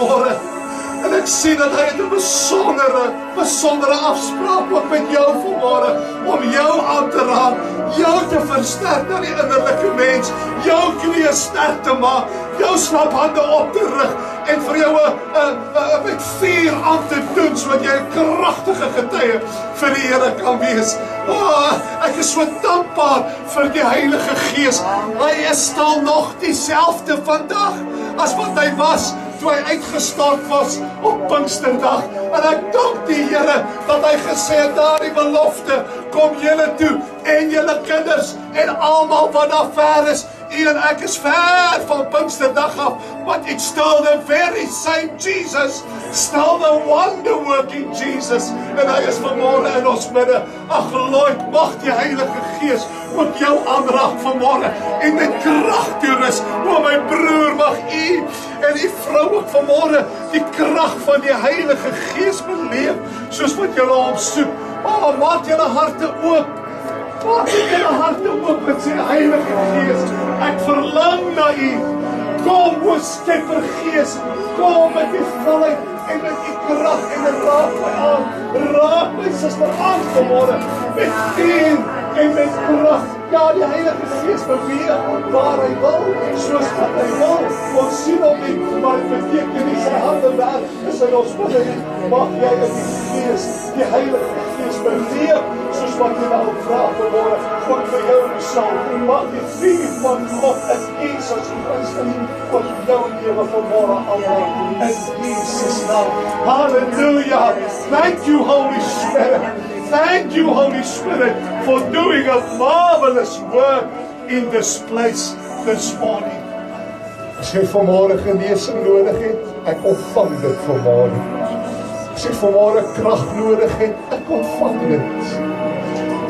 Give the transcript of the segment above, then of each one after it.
vanmorgen. En ek sien dat hy het 'n besondere afspraak ook met jou vanmorgen, om jou aan te raak, jou te versterk na die innerlike mens, jou knieë sterk te maak, jou slaphande op te rig, en vir jou met vuur aan te doen, sodat jy 'n kragtige getuie vir die Here kan wees. Ek is so dankbaar vir die Heilige Gees. Hy is stil nog dieselfde vandag as wat hy was toe hy uitgestort was op Pinksterdag. En ek dank die Here dat hy gesê het, daardie belofte, kom julle toe en julle kinders en almal wat daar ver is. U en ek is ver van Pinksterdag af, but it's still the very same Jesus, still the wonder-working Jesus, en hy is vanmorgen in ons midde. Ag Lord, mag die Heilige Gees ook jou aanraak vanmorgen, en met krag toerus, my broer, mag u en die vrou ook vanmorgen die krag van die Heilige Gees beleef, soos wat julle hom soek. Maak julle harte oop. Maak julle harte oop met sy Heilige Gees. Ek verlang na u. Kom, o Skepper Gees. Kom met die volheid en met die krag en raak my aan. Raak my suster aan vanmorgen met vuur en met krag. Ja, die Heilige Gees beweeg waar hy wil, soos wat hy wil. Ons sien hom nie, maar het beteken nie sy hande werk is in ons midde nie. Mag jy in die Gees, die Heilige Gees beweeg, soos wat jy nou vraag vanmorgen, God vir jou sal. Mag die vuur van God in Jesus Christus vir jou lewe vanmorgen allemaal. In Jesus naam. Hallelujah. Thank you, Holy Spirit. Thank you, Holy Spirit, for doing a marvelous work in this place this morning. As jy vanmorgen genesing nodig het, ek ontvang dit vanmorgen. As jy vanmorgen krag nodig het, ek ontvang dit.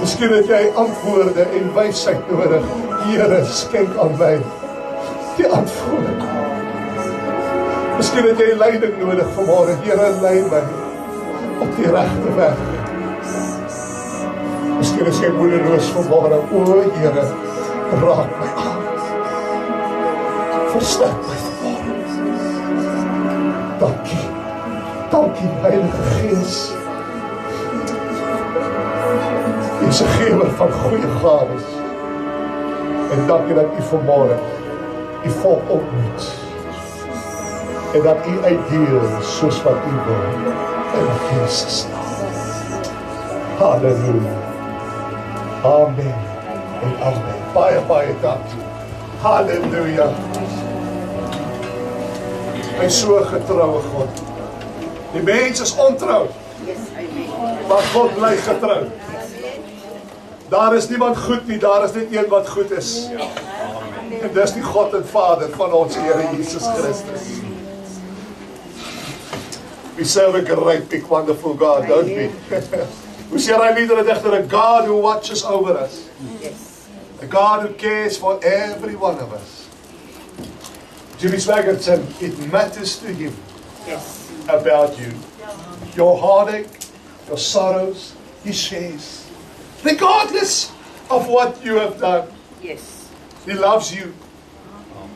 Miskien het jy antwoorde en wysheid nodig. Here, skenk aan my die antwoord. Miskien het jy leiding nodig vanmorgen. Here, lei my op die regte weg. Miskien is jy moedeloos vanmorgen. O Here, raak my aan. Versterk my vanmorgen. Dankie. Dankie, Heilige Gees. U is 'n gewer van goeie gawes. En dankie dat u vanmorgen u volk ontmoet. En dat u uitdeel soos wat u wil. In Jesus naam. Halleluja. Amen en amen. Baie dankie. Halleluja. Hy is so 'n getroue God. Die mens is ontrou, maar God bly getrou. Daar is niemand goed nie, daar is net een wat goed is. En dis die God en Vader van ons Here Jesus Christus. We serve a great, big, wonderful God, don't we? Hoe sê hy liedere digter, a God who watches over us. A God who cares for every one of us. Jimmy Swaggart said, it matters to him about you. Your heartache, your sorrows, he shares. Regardless of what you have done. He loves you.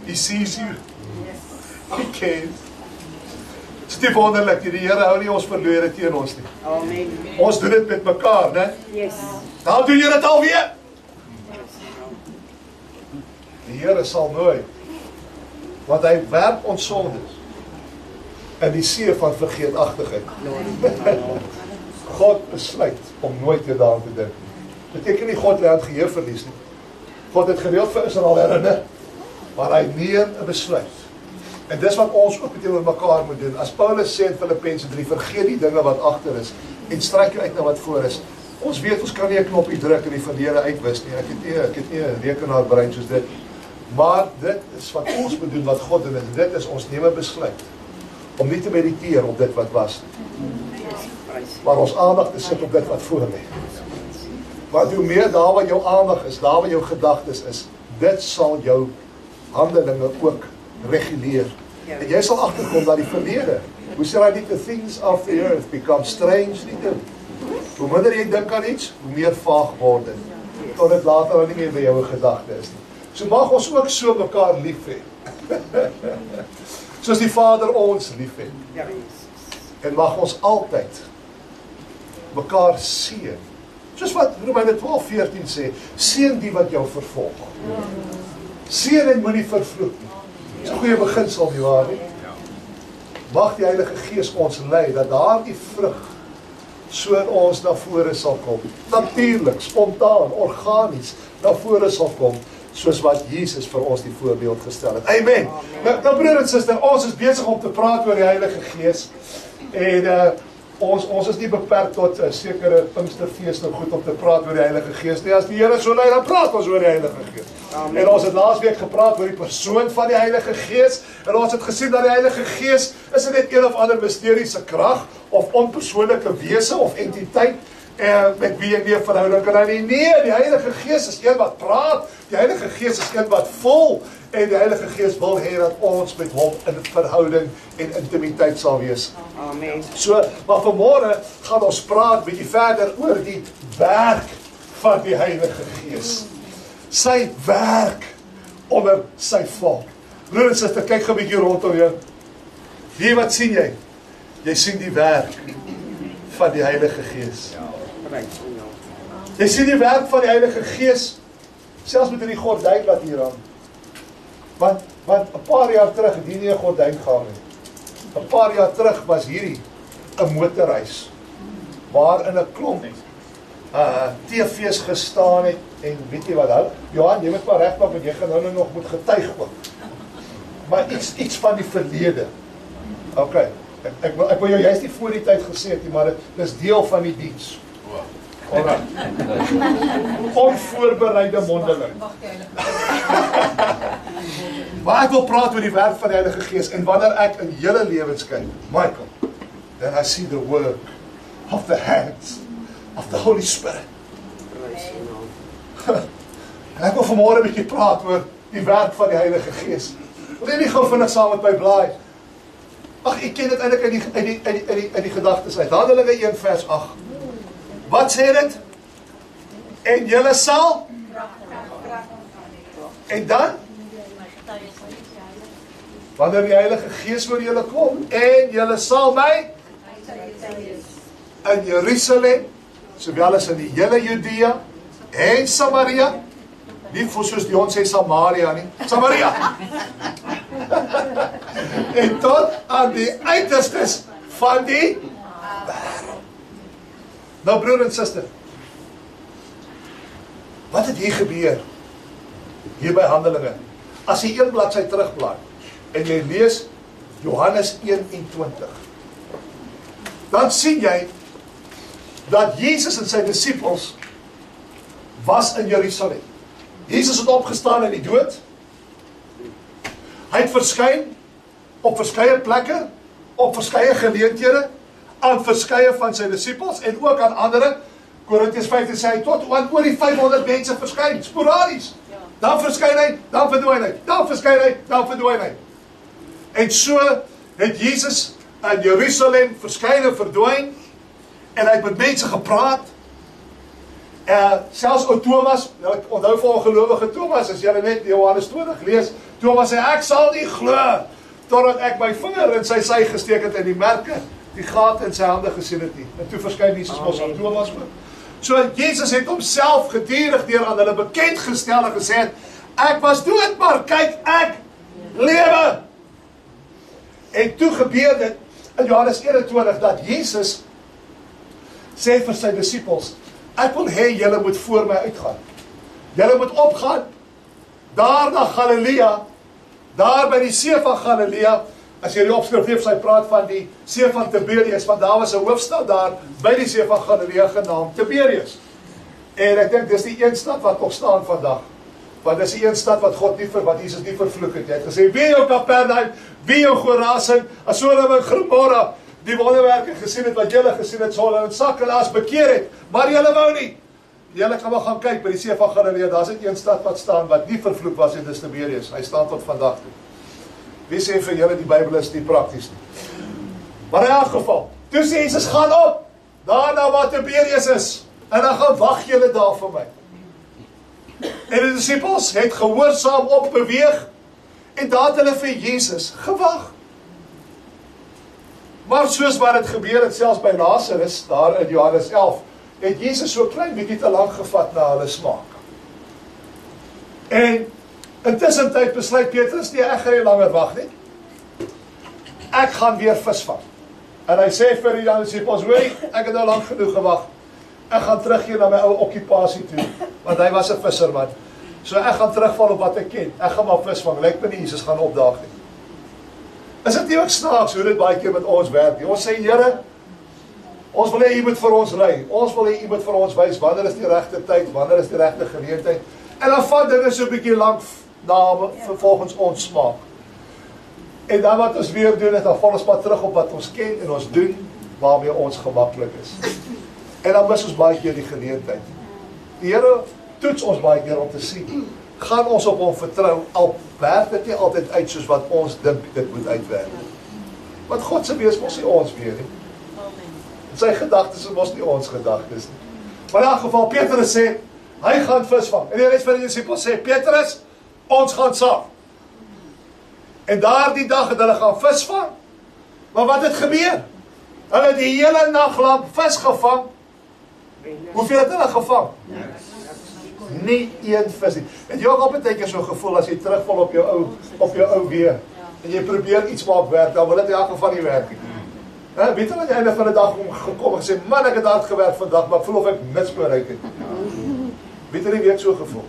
He sees you. He cares. Dit is wonderlik, die Here hou nie ons verlore teen ons nie. Amen. Ons doen dit met mekaar, né? Nou doen jy dit alweer. Die Here sal nooit, want hy werp ons sondes in die see van vergeetachtigheid. God besluit om nooit weer daaraan te dink. Beteken nie God laat geheue verlies nie. God het gereeld vir Israel herinner, maar hy neem 'n besluit. En dis wat ons ook teenoor mekaar moet doen. As Paulus sê in Filippense 3, vergeet die dinge wat agter is en strek jou uit na wat voor is. Ons weet ons kan nie 'n knoppie druk en die verlede uitwis nie. Ek het nie 'n rekenaarbrein soos dit. Maar dit is wat ons moet doen, wat God doen. En dit is ons neem 'n besluit om nie te mediteer op dit wat was nie, maar ons aandag te sit op dit wat voor lê. Want hoe meer daar waar jou aandag is, daar waar jou gedagtes is, dit sal jou handelinge ook reguleer. En jy sal agterkom dat die verlede, hoe sê hy nie, the things of the earth become strangely dim. Hoe minder jy dink aan iets, hoe meer vaag word dit. Tot dit later al nie meer by jou 'n gedagte is nie. So mag ons ook so mekaar lief hê. soos die Vader ons liefhet. En mag ons altyd mekaar seën. Soos wat Romeine 12:14 sê, seën die wat jou vervolg. Seën en moenie vervloek nie. Dis 'n goeie beginsel, nie waar nie? Mag die Heilige Gees ons lei, dat daardie vrug so in ons na vore sal kom. Natuurlik, spontaan, organies, na vore sal kom, soos wat Jesus vir ons die voorbeeld gestel het. Amen. Nou broer en suster, ons is besig om te praat oor die Heilige Gees. En ons is nie beperk tot 'n sekere Pinksterfees nou goed om te praat oor die Heilige Gees nie. As die Here so lei, dan praat ons oor die Heilige Gees. Amen. En ons het laasweek gepraat oor die persoon van die Heilige Gees, en ons het gesien dat die Heilige Gees is net een of ander mysteriese krag, of onpersoonlike wese, of entiteit, met wie jy nie 'n verhouding kan hê nie. Nee, die Heilige Gees is een wat praat, die Heilige Gees is een wat voel, en die Heilige Gees wil hê dat ons met hom in verhouding en intimiteit sal wees. Amen. So, maar vanmôre gaan ons praat bietjie verder oor die werk van die Heilige Gees. Sy werk onder sy volk. Broer en suster, kyk gou 'n bietjie rondom jou. Wie wat sien jy? Jy sien die werk van die Heilige Gees. Jy sien die werk van die Heilige Gees, selfs met die gordyn wat hier hang. Want 'n paar jaar terug het hier nie 'n gordyn gehang nie. 'n Paar jaar terug was hierdie 'n motorhuis, waarin 'n klomp TV's gestaan het, en weet jy wat hou? Johan, jy moet maar regmaak, want jy gaan nou nog moet getuig ook. Maar iets van die verlede. Ok, ek wil jou juist nie voor die tyd gesê het nie, maar dit is deel van die diens. Alright. Onvoorbereide mondeling. Maar ek wil praat oor die werk van die Heilige Gees, en wanneer ek in julle lewens kyk, Michael, then I see the work of the hands of the Holy Spirit. En ek wil vanmôre 'n bietjie praat oor die werk van die Heilige Gees. Wil jy nie gou vinnig saam met my blaai? Ag, ek ken dit eintlik uit die gedagtes uit. Handelinge 1 vers 8. Wat sê dit? En julle sal? En dan? Wanneer die Heilige Gees oor julle kom, en julle sal my in Jerusalem, sowel as in die hele Judea en Samaria, nie vir soos Dion sê Samaria nie, Samaria, en tot aan die uiterstes van die wêreld. Nou broer en suster, wat het hier gebeur? Hier by Handelinge, as jy een bladsy terugblaai, en jy lees Johannes 21, dan sien jy dat Jesus en sy disippels was in Jerusalem. Jesus het opgestaan uit die dood. Hy het verskyn op verskeie plekke, op verskeie geleenthede, aan verskeie van sy disippels, en ook aan ander. Korintiërs 15 sê hy tot oor die 500 mense verskyn, sporadies. Dan verskyn hy, dan verdwyn hy, dan verskyn hy, dan verdwyn hy. En so het Jesus in Jerusalem verskyn en verdwyn, en hy het met mense gepraat. Selfs ou Thomas, onthou vir ongelowige Thomas, as julle net Johannes 20 lees, Thomas sê, ek sal nie glo, totdat ek my vinger in sy sy gesteek het, en die merke, die gate in sy hande gesien het nie. En toe verskyn Jesus mos aan Thomas ook. So Jesus het homself gedurig deur aan hulle bekend gestel en gesê, ek was dood, maar kyk, ek lewe. En toe gebeur dit in Johannes 21, dat Jesus sê vir sy disippels, ek wil hê julle moet voor my uitgaan. Julle moet opgaan, daar na Galilea, daar by die see van Galilea. As jy die opskrif lees, hy praat van die see van Tiberius, want daar was 'n hoofstad daar, by die see van Galilea genaamd Tiberius. En ek dink dis die een stad wat nog staan vandag. Want dis die een stad wat wat Jesus nie vervloek het. Hy het gesê, wie jou Kapernaum, wie jou Chorazin, as Sodom en Gomorra, die wonderwerke gesien het, wat julle gesien het, sal hulle in sak en as bekeer het, maar julle wou nie. Julle kan maar gaan kyk by die see van Galilea, daar is net een stad wat staan, wat nie vervloek was in dis Tiberius. Hy staan tot vandag toe. Wie sê vir julle die Bybel is nie prakties nie? Maar in elk geval, toe sê Jesus, gaan op, daarna waar Tiberius is, en dan gaan wag julle daar vir my. En die disippels het gehoorsaam opbeweeg, en daar het hulle vir Jesus gewag. Maar soos wat dit gebeur het, selfs by Lazarus, daar in Johannes 11, het Jesus so klein bietjie te lank gevat na hulle smaak. En intussen tyd besluit Petrus, nee, ek gaan nie langer wag nie. Ek gaan weer vis vang. En hy sê vir die ander disippels, hoorie, ek het nou lank genoeg gewag. Ek gaan teruggeer na my ou okkupasie toe, want hy was 'n visserman. So ek gaan terugval op wat ek ken. Ek gaan maar vis vang. Lyk my nie Jesus gaan opdaag nie. Is dit nie ook snaaks hoe dit baie keer met ons werk nie? Ons sê, Here, ons wil hê U moet vir ons ry. Ons wil hê U moet vir ons wys wanneer is die regte tyd, wanneer is die regte geleentheid. En dan vat dinge so 'n bietjie lank na volgens ons smaak. En dan wat ons weer doen, is dan val ons maar terug op wat ons ken en ons doen waarmee ons gemaklik is. En dan mis ons baie keer die geleentheid. Die Here toets ons baie keer om te sien, gaan ons op hom vertrou, al werk dit nie altyd uit soos wat ons dink dit moet uitwerk. Want God se wees mos nie ons weer nie. Sy gedagtes is mos nie ons gedagtes nie. Maar in elk geval, Petrus sê, hy gaan vis vang. En die res van die disippels sê, Petrus, ons gaan saam. En daardie dag het hulle gaan vis vang. Maar wat het gebeur? Hulle het die hele nag lank vis gevang. Hoeveel het hulle gevang? Nie een vis nie. Het jy ook al baie keer so gevoel as jy terugval op jou ou weer en jy probeer iets maak werk, dan wil dit in elk geval nie werk nie. Weet jy aan die einde van die dag gekom en gesê, man, ek het hard gewerk vandag, maar ek voel of ek niks bereik het. Weet jy nie wie ek so gevoel?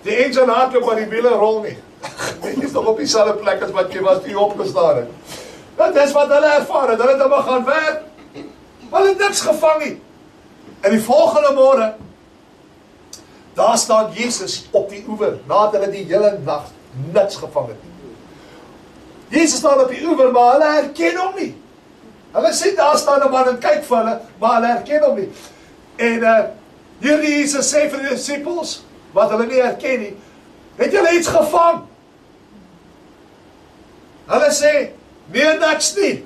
Die engine hardloop, maar die wiele rol nie. Jy is nog op dieselfde plek as wat jy was toe jy opgestaan het. Dat is wat hulle ervaar het. Hulle het allemaal gaan werk, maar hulle het niks gevang nie. En die volgende môre, daar staan Jesus op die oewer, nadat hulle die hele nag niks gevang het. Jesus staan op die oewer, maar hulle herken hom nie. Hulle sê, daar staan 'n man en kyk vir hulle, maar hulle herken hom nie. En hierdie Jesus sê vir die disippels, wat hulle nie herken nie, het julle iets gevang? Hulle sê, nee, niks nie.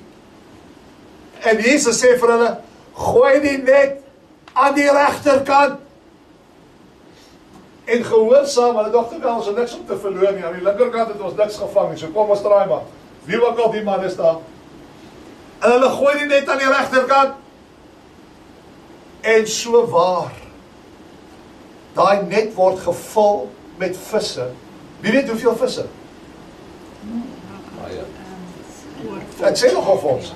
En Jesus sê vir hulle, gooi die net aan die regterkant. En gehoorsaam, hulle dogter wel, ons het niks om te verloor nie. Aan die linkerkant het ons niks gevang nie. So kom ons draai maar. Wie ook al die man is daar. En hulle gooi die net aan die regterkant. En so waar. Daai net word gevul met visse. Wie weet hoeveel visse? Ek sê nog of ons.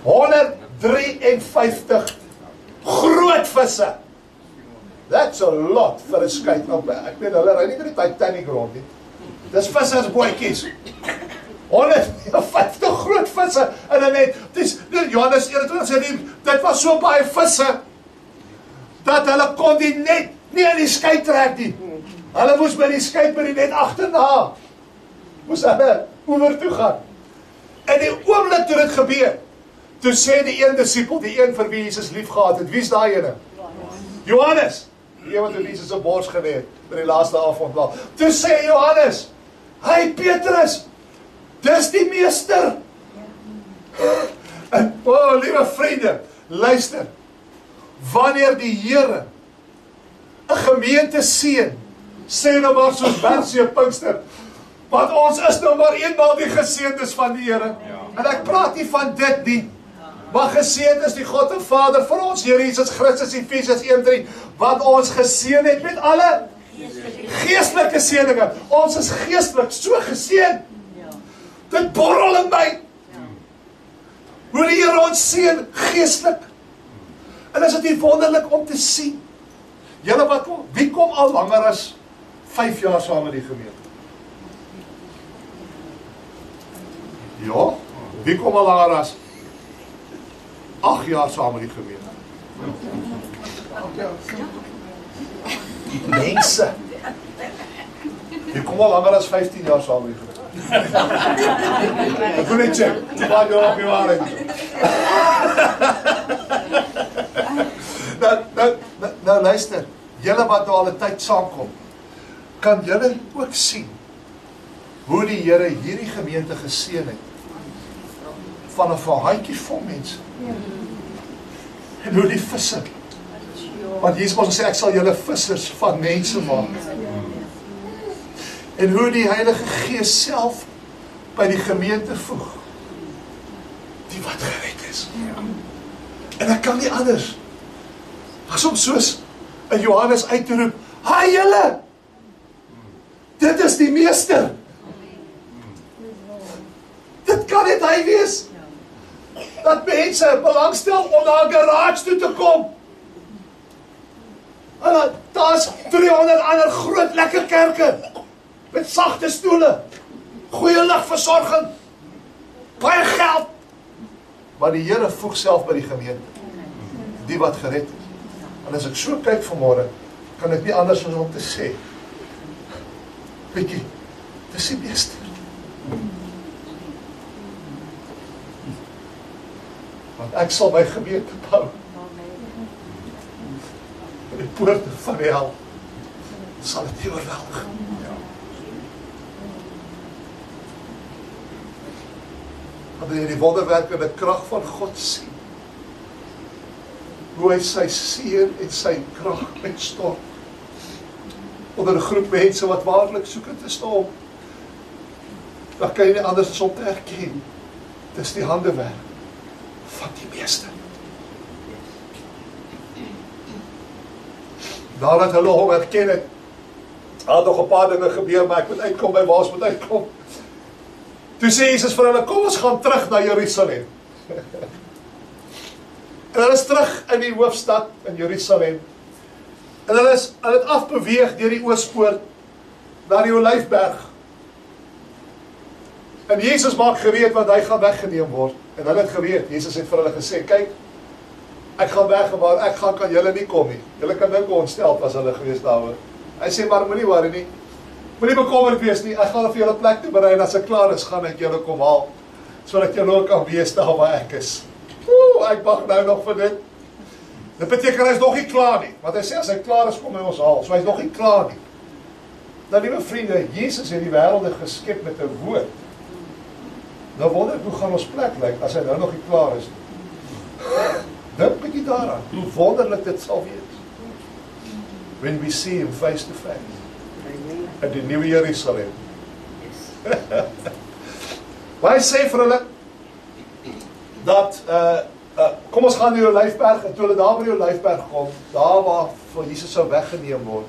153 groot visse. That's a lot vir 'n skei. Ek weet hulle ry nie met die Titanic rond nie. Dis visse as bootjies. 150 groot visse in 'n net. Dis Johannes 21 sê dit was so baie visse dat hulle kon die net nie in die skei trek nie. Hulle moes by die skei by die net agterna. Moes hulle oor toe gaan. En die oomblik toe dit gebeur, toe sê die een disipel, die een vir wie Jesus lief gehad het, wie is daai ene? Johannes, die een wat in Jesus se bors gelê het, by die laaste avondmaal. Toe sê Johannes, hy Petrus, dis die meester. En, liewe vriende, luister, wanneer die Here 'n gemeente seën, sê nou maar soos Bersie Pinkster, want ons is nou maar eenmaal die geseëndes van die Here. En ek praat nie van dit nie, maar geseënd is die God en Vader vir ons Here Jesus Christus, Efesiërs 1:3, wat ons geseën het met alle geestelike seëninge. Ons is geestelik so geseën. Dit borrel in my. Hoe die Here ons seën geestelik. En is dit nie wonderlik om te sien? Julle wat kom, wie kom al langer as 5 jaar saam met die gemeente? Ja, wie kom al langer as 8 jaar saam met die gemeente? Mense. Wie kom al langer as 15 jaar saam met die gemeente? Ek wil net check, die waar jy op die waarheid. Nou luister, julle wat nou al 'n tyd saamkom, kan julle ook sien hoe die Here hierdie gemeente geseën het van 'n handjie vol mense. En hoe die visse. Want Jesus het gesê ek sal julle vissers van mense maak. En hoe die Heilige Gees self by die gemeente voeg. Die wat gered is. En ek kan nie anders as om soos in Johannes uit te roep, "Haai julle! Dit is die meester." Dit kan net hy wees. Dat mense belangstel om na 'n garage toe te kom. En daar's 300 ander groot lekker kerke met sagte stoele, goeie ligversorging, baie geld. Maar die Here voeg self by die gemeente, die wat gered is. En as ek so kyk vanmôre, kan ek nie anders as om te sê, bietjie, dis die meester. Want ek sal my gemeente bou. En die poorte van die hel sal dit nie oorweldig. Wanneer jy die wonderwerk en die krag van God sien, hoe hy sy seën en sy krag uitstort onder 'n groep mense wat waarlik soekend is na hom, dan kan jy nie anders as om te erken, dis die handewerk van die meester. Nadat hulle hom herken het, had nog 'n paar dinge gebeur, maar ek moet uitkom by waar ons moet uitkom. Toe sê Jesus vir hulle, kom ons gaan terug na Jerusalem. En hulle is terug in die hoofstad in Jerusalem. En hulle het afbeweeg deur die oospoort na die Olyfberg. En Jesus maak gereed want hy gaan weggeneem word. En hulle het geweet, Jesus het vir hulle gesê, kyk, ek gaan weg, maar ek gaan kan julle nie kom nie. Julle kan dink hoe ontstel was hulle gewees daaroor. Hy sê, maar moenie worry nie. Moenie bekommerd wees nie. Ek gaan vir julle plek toe berei en as ek klaar is, gaan ek julle kom haal. Sodat julle ook kan wees daar waar ek is. Ek wag nou nog vir dit. Dit beteken hy is nog nie klaar nie. Want hy sê, as hy klaar is, kom hy ons haal. So hy is nog nie klaar nie. Nou, liewe vriende, Jesus het die wêreld geskep met 'n woord. Nou wonder ek, hoe gaan ons plek lyk, as hy nou nog nie klaar is nie. Dink bietjie daaraan, hoe wonderlik dit sal wees. When we see him face to face. In die nuwe Jerusalem. Maar hy sê vir hulle, dat, kom ons gaan na die Olyfberg, en toe hulle daar by die Olyfberg kom, daar waar vir Jesus sou weggeneem word,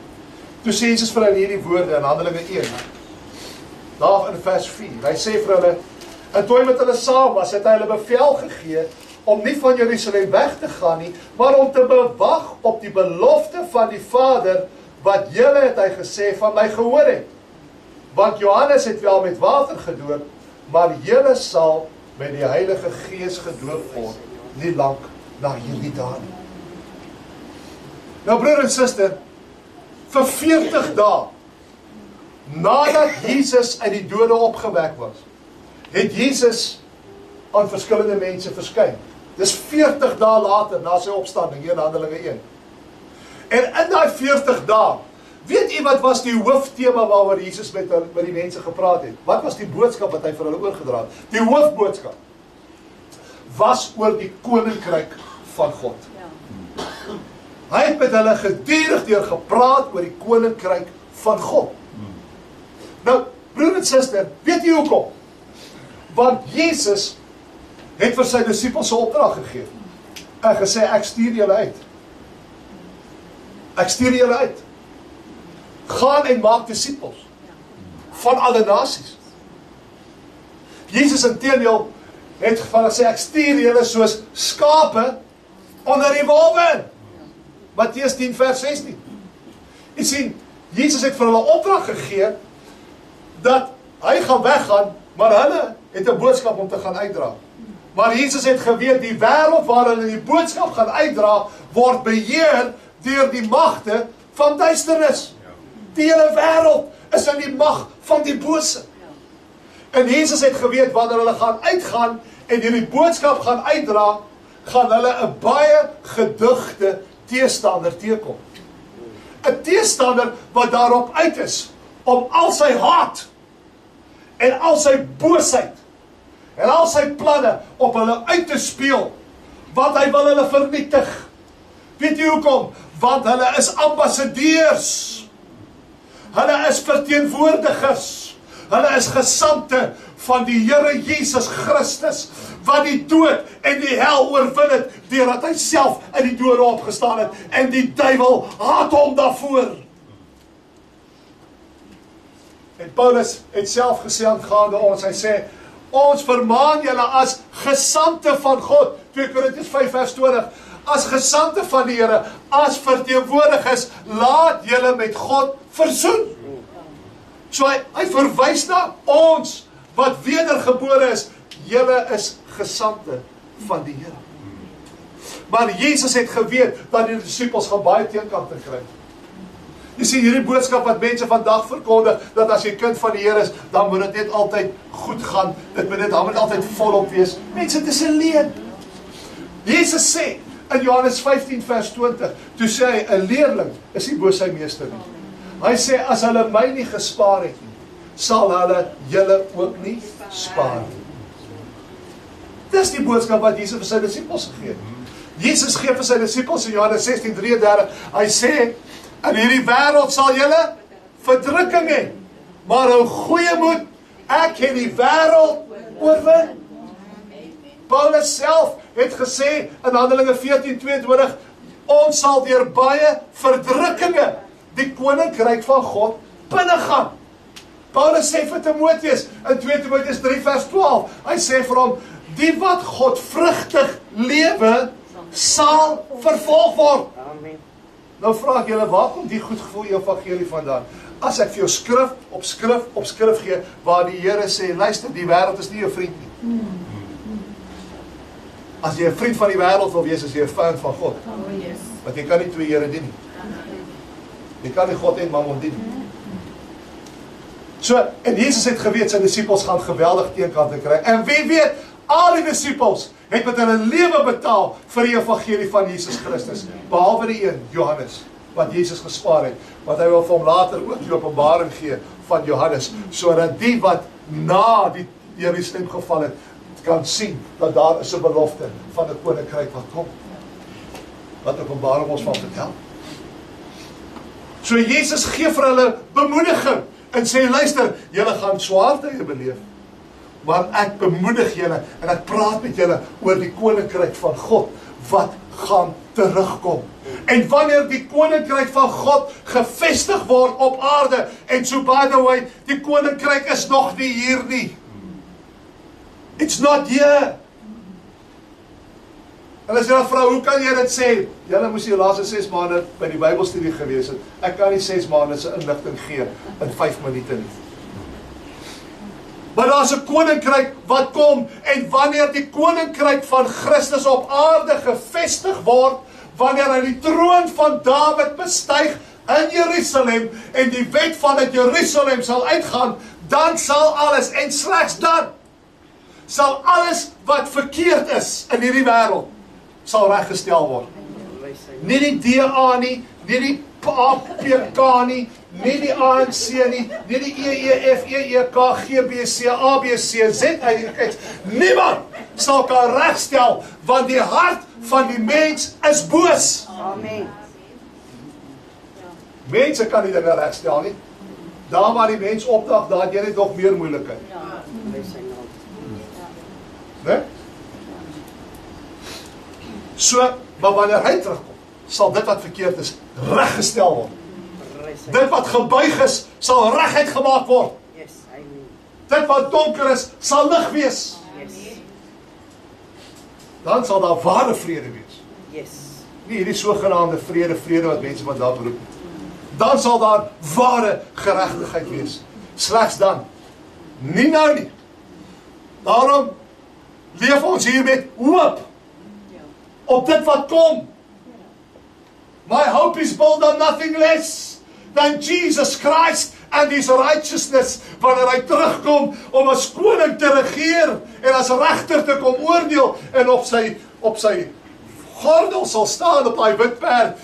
toe sê Jesus vir hulle hierdie woorde in Handelinge 1, daar in vers 4, hy sê vir hulle, en toe hy met hulle saam was, het hy hulle bevel gegee, om nie van Jerusalem weg te gaan nie, maar om te bewag op die belofte van die Vader, wat julle, het hy gesê, van my gehoor het. Want Johannes het wel met water gedoop, maar julle sal met die Heilige Gees gedoop word, nie lang na hierdie dae nie. Nou broer en suster, vir 40 dae, nadat Jesus uit die dode opgewek was, het Jesus aan verskillende mense verskyn. Dis 40 dae later, na sy opstanding, hier in Handelinge 1. En in die 40 dae, weet jy wat was die hooftema waaroor Jesus met die mense gepraat het? Wat was die boodskap wat hy vir hulle oorgedra het? Die hoofboodskap was oor die koninkryk van God. Hy het met hulle gedurig deur gepraat oor die koninkryk van God. Nou, broer en suster, weet jy hoekom? Want Jesus het vir sy disippels 'n opdrag gegee en gesê, ek stuur julle uit. Ek stuur julle uit. Gaan en maak disippels van alle nasies. Jesus inteendeel het gesê, ek stuur julle soos skape onder die wolwe. Matteus 10 vers 16. Jy sien, Jesus het vir hulle opdrag gegee dat hy gaan weggaan, maar hulle het 'n boodskap om te gaan uitdra. Maar Jesus het geweet, die wêreld waar hulle die boodskap gaan uitdra, word beheer deur die magte van duisternis. Die hele wêreld is in die mag van die bose. En Jesus het geweet, wanneer hulle gaan uitgaan en hierdie boodskap gaan uitdra, gaan hulle 'n baie gedigte teestander teekom. 'n Teestander wat daarop uit is om al sy haat en al sy boosheid en al sy planne op hulle uit te speel, want hy wil hulle vernietig. Weet jy hoekom? Want hulle is ambassadeurs. Hulle is verteenwoordigers. Hulle is gesandte van die Here Jesus Christus, wat die dood en die hel oorwin het, deurdat hy self in die dode opgestaan het, en die duiwel haat hom daarvoor. En Paulus het self gesê aangaande ons, hy sê, ons vermaan julle as gesandte van God, 2 Korintiërs 5 vers 20, as gesandte van die Here, as verteenwoordigers, laat julle met God versoen. So hy verwys na ons, wat wedergebore is, julle is gesandte van die Here. Maar Jesus het geweet, dat die disciples gaan baie teenkant te kry. Jy sien, hierdie boodskap wat mense vandag verkondig, dat as jy kind van die Here is, dan moet dit net altyd goed gaan, dan moet altyd volop wees. Mense, dit is 'n leuen. Jesus sê, in Johannes 15 vers 20, toe sê hy, 'n leerling is nie bo sy meester nie. Hy sê, as hulle my nie gespaar het nie, sal hulle julle ook nie spaar nie. Dis die boodskap wat Jesus vir sy disciples gegee het. Jesus gee vir sy disciples in Johannes 16:33, hy sê, in hierdie wêreld sal julle verdrukking hê, maar hou goeie moed, ek het die wêreld oorwin. Paulus self het gesê in Handelinge 14:22, ons sal deur baie verdrukkinge die koninkryk van God binnegaan. Paulus sê vir Timoteus in 2 Timoteus 3 vers 12, hy sê vir hom, die wat godvrugtig lewe, sal vervolg word. Amen. Nou vraag julle, waar kom die goed gevoel evangelie vandaan? As ek vir jou skrif op skrif op skrif gee, waar die Here sê, luister, die wêreld is nie jou vriend nie. As jy 'n vriend van die wêreld wil wees, is jy 'n vyand van God. Want jy kan nie twee Here dien nie. Jy kan nie God en Mammon dien nie. So, en Jesus het geweet, sy disciples gaan geweldig teenkante kry. En wie weet, al die disciples het met hulle lewe betaal vir die evangelie van Jesus Christus. Behalwe die een, Johannes, wat Jesus gespaar het. Want hy wil vir hom later ook die openbaring gee van Johannes, sodat die wat na die Jerusalem geval het, kan sien dat daar is 'n belofte van 'n koninkryk wat kom. Wat Openbaring ons van vertel. So Jesus gee vir hulle bemoediging en sê, luister, julle gaan swaar tye beleef, maar ek bemoedig julle en ek praat met julle oor die koninkryk van God wat gaan terugkom. En wanneer die koninkryk van God gevestig word op aarde, en so by the way, die koninkryk is nog nie hier nie. It's not here. En as jy dan vra, hoe kan jy dit sê? Julle moes die laaste 6 maande by die Bybelstudie gewees het. Ek kan nie 6 maande se inligting gee in 5 minute nie. Maar daar is 'n koninkryk wat kom, en wanneer die koninkryk van Christus op aarde gevestig word, wanneer hy die troon van Dawid bestyg in Jerusalem, en die wet van dit Jerusalem sal uitgaan, dan sal alles, en slegs dan, sal alles wat verkeerd is in hierdie wêreld, sal reggestel word. Nie die DA nie, nie die PK nie, nie die ANC nie, nie die EEF, EEK, GBC, ABC, ZX, niemand sal kan regstel, want die hart van die mens is boos. Amen. Mense kan nie dinge regstel nie. Daar waar die mens opdag, daar het jy net nog meer moeilikheid. Nee? So, maar wanneer hy terugkom, sal dit wat verkeerd is, reggestel word. Dit wat gebuig is, sal reguit gemaak word. Yes, amen. Dit wat donker is, sal lig wees. Yes. Dan sal daar ware vrede wees. Yes. Nie hierdie sogenaamde vrede wat mense vandag roep. Dan sal daar ware geregtigheid wees. Slegs dan. Nie nou nie. Daarom leef ons hier met hoop op dit wat kom. My hope is built on nothing less than Jesus Christ and His righteousness, wanneer hy terugkom om as koning te regeer en as regter te kom oordeel, en op sy gordel sal staan op daai wit perd,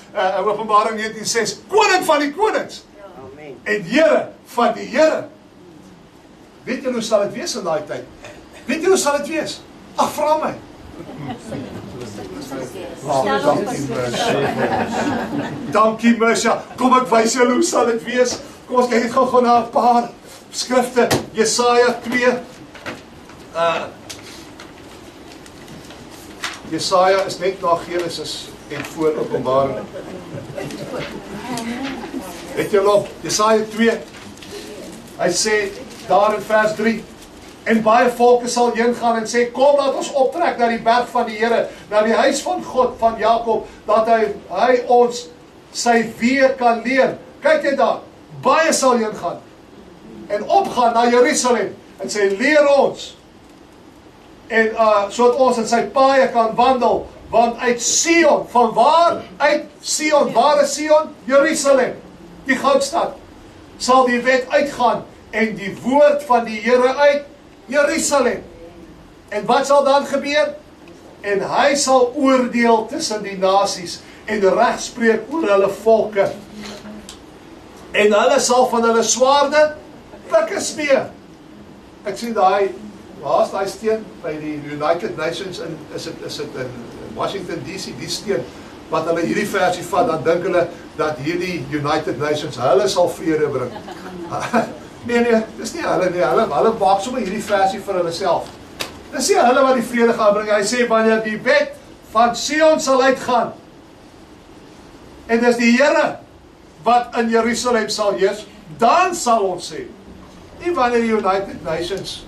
Openbaring 19:6, koning van die konings Amen. en Here van die Here. Weet jy hoe sal dit wees in daai tyd? Weet jy hoe sal dit wees? Ag, vra my. Dankie Mersha. Kom ek wys julle hoe sal dit wees. Kom ons kyk net gou na 'n paar skrifte. Jesaja 2. Jesaja is net na Genesis en voor Openbaring. Het jy nog Jesaja 2? Hy sê daar in vers 3. En baie volke sal heen gaan en sê, kom laat ons optrek na die berg van die Here, na die huis van God, van Jakob, dat hy ons sy weë kan leer. Kyk net daar, baie sal heen gaan en opgaan na Jerusalem en sê, leer ons. En sodat ons in sy paaie kan wandel, want uit Sion, van waar? Uit Sion, waar is Sion? Jerusalem, die goudstad, sal die wet uitgaan en die woord van die Here uit Jerusalem. En wat sal dan gebeur? En hy sal oordeel tussen die nasies en reg spreek oor hulle volke. En hulle sal van hulle swaarde pikke smee. Ek sien waar is daai steen by die United Nations is dit in Washington DC, die steen wat hulle hierdie versie vat, dan dink hulle dat hierdie United Nations hulle sal vrede bring. Nee, dis nie hulle nie. Hulle maak sommer hierdie versie vir hulle self. Dis nie hulle wat die vrede gaan bring. Hy sê wanneer die wet van Sion sal uitgaan. En dis die Here wat in Jerusalem sal heers, dan sal ons sê. Nie wanneer die United Nations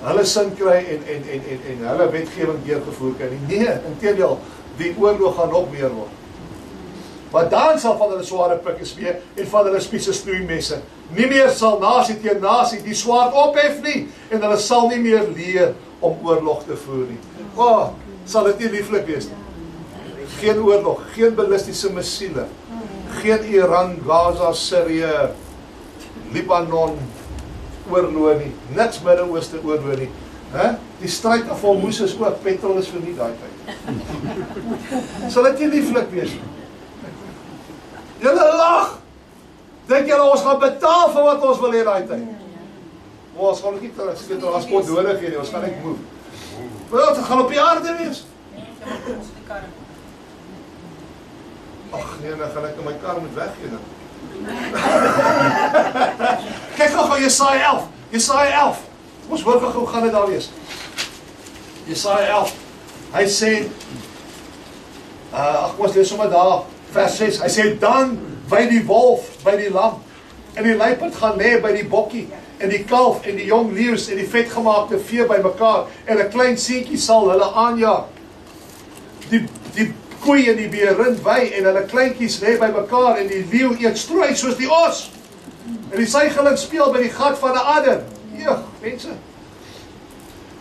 hulle sin kry en hulle wetgewing deurgevoer kan nie. Nee, inteendeel, die oorlog gaan nog meer word. Maar dan sal van hulle sware pikke smee en van hulle spiese snoeimesse. Nie meer sal nasie teen nasie die swaard ophef nie en hulle sal nie meer leer om oorlog te voer nie. Sal dit nie lieflik wees nie? Geen oorlog, geen ballistiese missiele, geen Iran, Gaza, Syrië, Libanon oorlog nie, niks Midde-Ooste oorlog nie. Die stryd af van Moses ook, petrol is vir nie daai tyd. Sal dit nie lieflik wees nie? Julle lag! Dink julle ons gaan betaal vir wat ons wil hê daai tyd? Ons gaan nie transport nodig hê nie, ons gaan net move. Maar dit gaan op die aarde wees. Ag nee, dan gaan ek my kar moet weggee dan. Kyk gou Jesaja 11. Jesaja 11. Ons hoor gou gaan dit daar wees. Jesaja 11. Hy sê kom ons lees sommer daar vers 6. Hy sê dan by die wolf, by die lam en die luiperd gaan lê by die bokkie en die kalf en die jong leeu's en die vetgemaakte vee by mekaar en 'n klein seentjie sal hulle aanjaag. Die koei en die beerin wy en hulle kleintjies lê by mekaar en die leeu eet strooi soos die os. En die suigeling speel by die gat van 'n adder. Eeg, mense.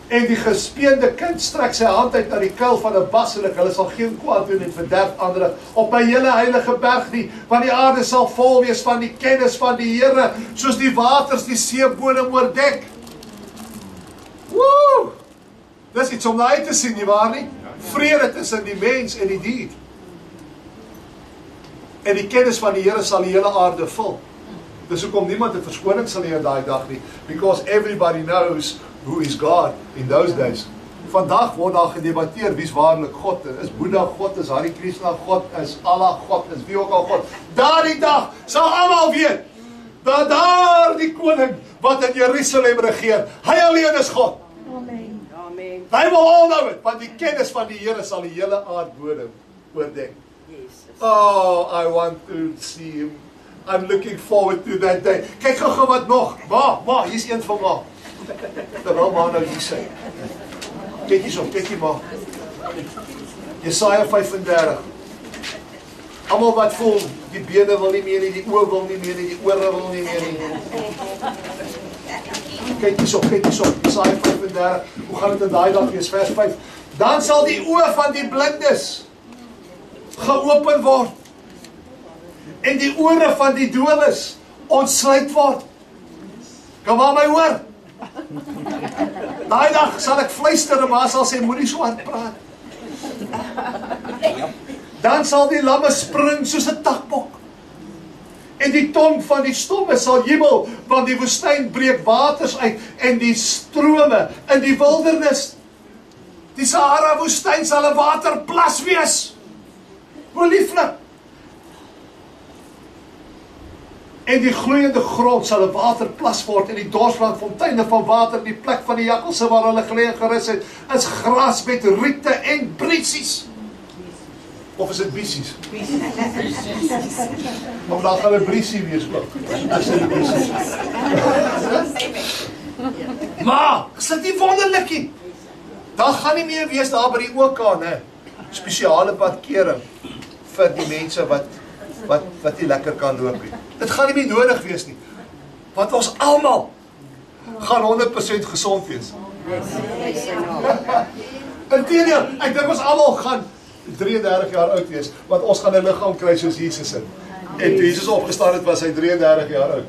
En die gespeende kind strek sy hand uit na die kuil van 'n basilik. Hulle sal geen kwaad doen en verderf ander op my hele heilige berg nie, want die aarde sal vol wees van die kennis van die Here, soos die waters die seebodem oordek. Woe! Dis iets om na uit te sien, nie waar nie? Vrede tussen die mens en die dier. En die kennis van die Here sal die hele aarde vul. Dis hoekom niemand 'n verskoning sal hê in daai dag nie, because everybody knows who is God in those days. Vandag word daar gedebatteer wie's waarlik God. Is Boeddha God, is Hare Krishna God, is Allah God, is wie ook al God. Daardie dag sal almal weet dat daar die koning wat in Jerusalem regeer, hy alleen is God. Amen. Amen. Hy will all know it, want die kennis van die Here sal die hele aardbodem oordek. Jesus. Oh, I want to see him. I'm looking forward to that day. Kyk gou wat nog. Ma, hier's een van ma. Terwyl ma nou hier sê. Kyk hierso, kyk hier ma. Jesaja 35. Almal wat voel, die bene wil nie meer nie, die oë wil nie meer nie, die ore wil nie meer nie. Kyk hierso, Jesaja 35. Hoe gaan dit in daai dag wees? Vers 5. Dan sal die oë van die blindes geopen word. En die ore van die dowes ontsluit word. Kan maar my hoor? Daai dag sal ek fluister en maar sal sê, moenie so hard praat. Dan sal die lamme spring soos 'n takbok. En die tong van die stomme sal jubel, want die woestyn breek waters uit en die strome in die wildernis. Die Sahara woestyn sal 'n waterplas wees. Hoe lieflik. En die gloeiende grond sal 'n waterplas word en die dorsland fonteine van water, die plek van die jakkalse waar hulle geleë gerus het, is gras met riete en briesies. Of is dit biesies? Of dan gaan 'n briesie wees ook. As dit biesies. Maar, is dit nie wonderlik nie? Daar gaan nie meer wees daar by die OK, né? Spesiale parkering vir die mense wat nie lekker kan loop nie. Dit gaan nie meer nodig wees nie. Want ons almal gaan 100% gesond wees. Inteendeel, ek dink ons almal gaan 33 jaar oud wees, want ons gaan 'n liggaam kry soos Jesus het. En toe Jesus opgestaan het, was hy 33 jaar oud.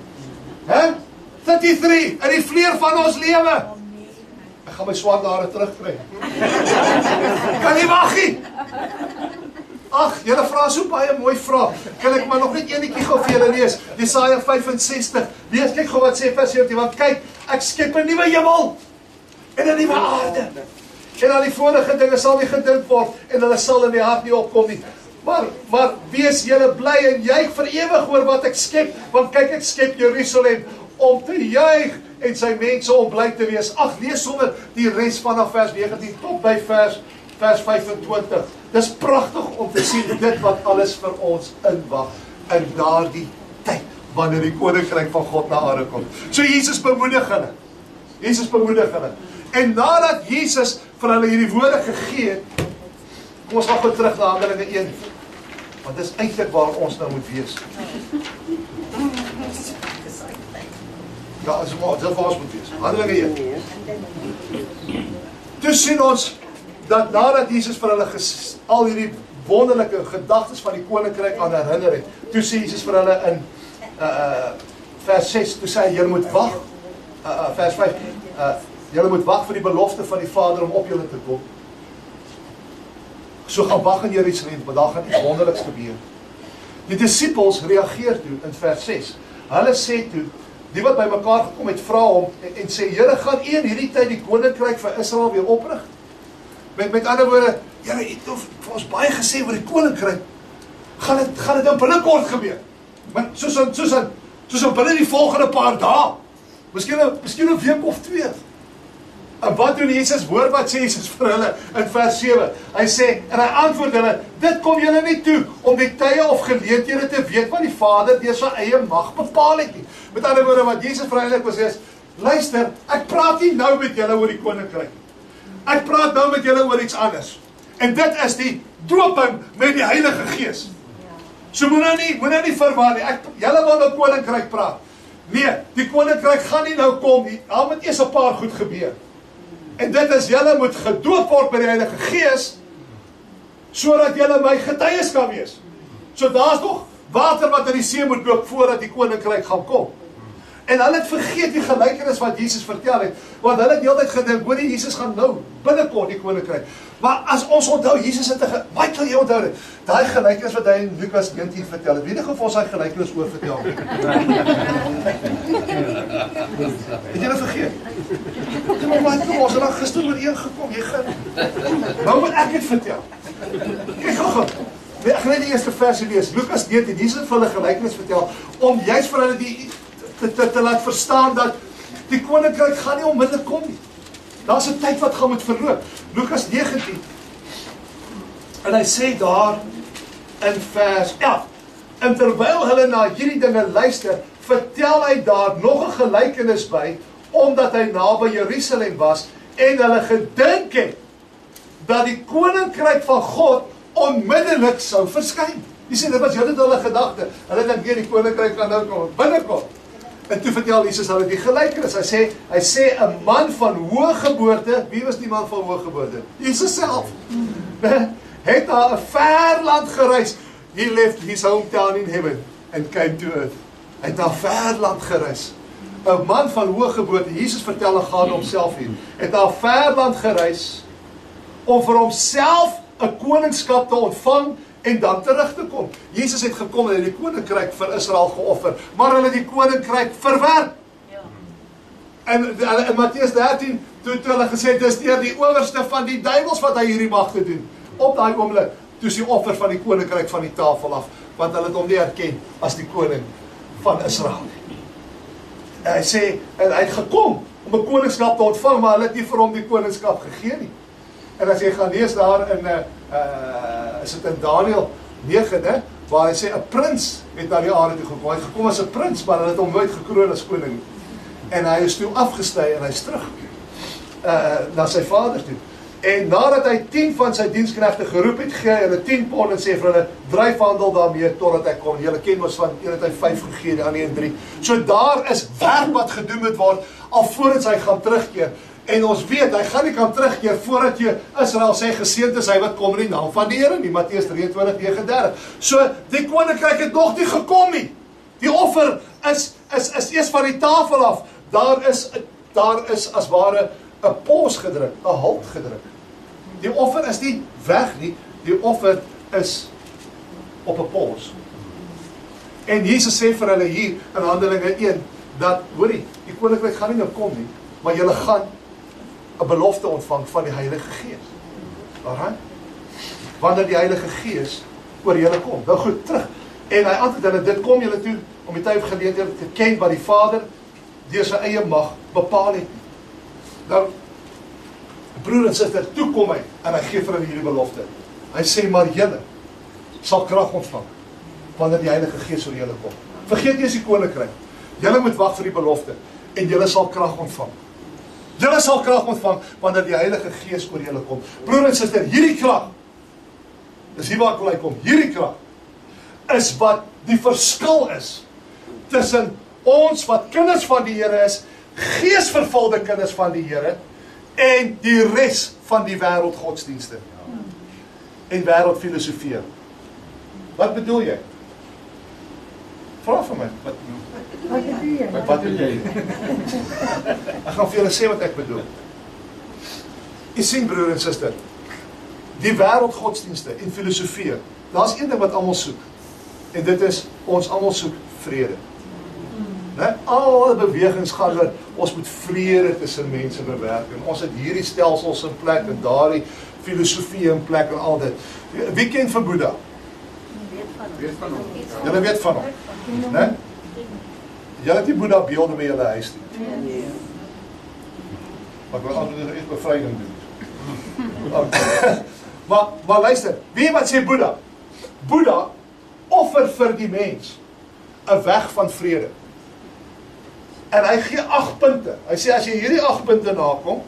Hè? 33, in die vleur van ons lewe. Ek gaan my swart hare terugkry. Kan nie wag nie. Ag, julle vra so baie mooi vrae. Kan ek maar nog net eenetjie gou vir julle lees? Jesaja 65. Lees, kyk gou wat sê vers 17, want kyk, ek skep 'n nuwe hemel en 'n nuwe aarde. En al die vorige dinge sal nie gedink word en hulle sal in die hart nie opkom nie. Maar wees julle bly en juig vir ewig oor wat ek skep, want kyk, ek skep Jerusalem om te juig en sy mense om bly te wees. Ag, lees sommer die res vanaf vers 19 tot by vers 25. Dis pragtig om te sien dit wat alles vir ons inwag in daardie tyd, wanneer die koninkryk van God na aarde kom. So Jesus bemoedig hulle. En nadat Jesus vir hulle hierdie woorde gegee het, kom ons gaan terug na Handelinge 1. Want dis eintlik waar ons nou moet wees. Ja, dis waar ons moet wees. Handelinge 1. Toe sien ons dat nadat Jesus vir hulle al hierdie wonderlike gedagtes van die koninkryk aan herinner het, toe sê Jesus vir hulle in vers 6, toe sê hy, julle moet wag, vers 5, julle moet wag vir die belofte van die Vader om op julle te kom. So gaan wag in Jerusalem, want daar gaan iets wonderliks gebeur. Die disippels reageer toe in vers 6. Hulle sê toe, die wat by mekaar gekom het, vra hom en sê, julle gaan in hierdie tyd die koninkryk vir Israel weer oprig? Met ander woorde, julle het vir ons baie gesê oor die koninkryk, gaan dit nou binnekort gebeur. Maar soos binne die volgende paar dae, miskien 'n week of 2. En wat doen Jesus? Hoor wat sê Jesus vir hulle in vers 7. Hy sê, en hy antwoord hulle, dit kom julle nie toe om die tye of geleenthede te weet wat die Vader deur sy eie mag bepaal het nie. Met ander woorde, wat Jesus vir hulle wil sê is, luister, ek praat nie nou met julle oor die koninkryk. Ek praat nou met julle oor iets anders. En dit is die dooping met die Heilige Gees. So moet nou nie verwar nie. Julle wil nou koninkryk praat. Nee, die koninkryk gaan nie nou kom nie. Daar moet eers 'n paar goed gebeur. En dit is, julle moet gedoop word met die Heilige Gees, sodat julle my getuies kan wees. So daar's nog water wat in die see moet loop voordat die koninkryk gaan kom. En hulle het vergeet die gelykenis wat Jesus vertel het, want hulle het die hele tyd gedink, hoor die Jesus gaan nou binnekort die koninkryk. Maar as ons onthou, Jesus het baie wil jy onthou dit, daai gelykenis wat hy in Lukas 19 vertel het, weet jy of ons daai gelykenis oor vertel het? Het jy dit vergeet? Maar ons het dan gister ooreen gekom, jy gaan, nou moet ek dit vertel. Ek gaan ek gaan net die eerste versie lees, Lukas 19, Jesus het vir hulle gelykenis vertel, om juist vir hulle te laat verstaan dat die koninkryk gaan nie onmiddellik kom nie. Daar's 'n tyd wat gaan moet verloop. Lukas 19. En hy sê daar in vers 11, en terwyl hulle na hierdie dinge luister, vertel hy daar nog 'n gelykenis by, omdat hy naby Jerusalem was en hulle gedink het dat die koninkryk van God onmiddellik sou verskyn. Jy sê, dit was hulle gedagte. Hulle dink die koninkryk gaan nou kom, binnekort. En toe vertel Jesus hulle die gelykenis. Hy sê 'n man van hoë geboorte, wie was die man van hoë geboorte? Jesus self. Het na 'n ver land gereis. He left his hometown in heaven and came to earth. Het na 'n ver land gereis. 'n man van hoë geboorte, Jesus vertel en gaan homself hier. Het na 'n ver land gereis om vir homself 'n koningskap te ontvang en dan terug te kom. Jesus het gekom en die koninkryk vir Israel geoffer, maar hulle die koninkryk verwerp. En in Matteus 13, toe hulle gesê, dis deur die owerste van die duiwels wat hy hierdie mag gedoen. Op daai oomblik, toe is die offer van die koninkryk van die tafel af, want hulle het hom nie erken as die koning van Israel nie. En hy sê, en hy het gekom om 'n koningskap te ontvang, maar hulle het nie vir hom die koningskap gegee nie. En as jy gaan lees daar in, is dit in Daniël 9, né, waar hy sê, 'n prins het na die aarde toe gekom. Hy het gekom as 'n prins, maar hulle het hom nooit gekroon as koning nie. En hy is toe afgesty en hy is terug na sy vader toe. En nadat hy 10 van sy diensknegte geroep het, gee hy hulle 10 pond en sê vir hulle, dryf handel daarmee totdat hy kom. Julle ken ons van, een het hy 5 gegee, die ander 3. So daar is werk wat gedoen moet word, alvorens hy gaan terugkeer. En ons weet, hy gaan nie kan terugkeer, voordat jy Israel sê, geseënd is hy wat kom in die naam van die Here nie, Matteus 23:39. So, die koninkryk het nog nie gekom nie. Die offer is eers van die tafel af. Daar is as ware 'n pos gedruk, 'n halt gedruk. Die offer is nie weg nie, die offer is op 'n pos. En Jesus sê vir hulle hier in Handelinge 1, dat, hoorie, die koninkryk gaan nie nou kom nie, maar julle gaan 'n belofte ontvang van die Heilige Gees. Alright? Wanneer die Heilige Gees oor julle kom. Nou goed, terug. En hy antwoord hulle, dit kom julle toe, om die tyd geleentheid te ken wat die Vader deur sy eie mag bepaal het. Nou, broer en suster, toe kom hy, en hy gee vir hulle hierdie belofte. Hy sê, maar julle sal krag ontvang, wanneer die Heilige Gees oor julle kom. Vergeet nie eens die koninkryk. Julle moet wag vir die belofte, en julle sal krag ontvang. Julle sal krag ontvang, wanneer die Heilige Gees oor julle kom. Broer en suster, hierdie krag, dis hier waar ek wil uitkom, hierdie krag, is wat die verskil is, tussen ons wat kinders van die Here is, geesvervulde kinders van die Here, en die res van die wêreldgodsdienste. En wêreldfilosofie. Wat bedoel jy? Vra vir my. Wat bedoel jy? Ek gaan vir julle sê wat ek bedoel. Jy sien, broer en suster, die wêreldgodsdienste en filosofie, daar's een ding wat almal soek. En dit is, ons almal soek vrede. Alle bewegings gaan oor, ons moet vrede tussen mense bewerk, en ons het hierdie stelsels in plek, en daardie filosofie in plek, en al dit. Wie ken van Boeddha? Julle weet van hom. Julle het die Boeddha beelde by julle huis nie. Maar ek wil altijd echt bevryding doen. Maar luister, wie wat sê Boeddha? Boeddha offer vir die mens 'n weg van vrede. En hy gee 8 punte. Hy sê, as jy hierdie 8 punte nakom,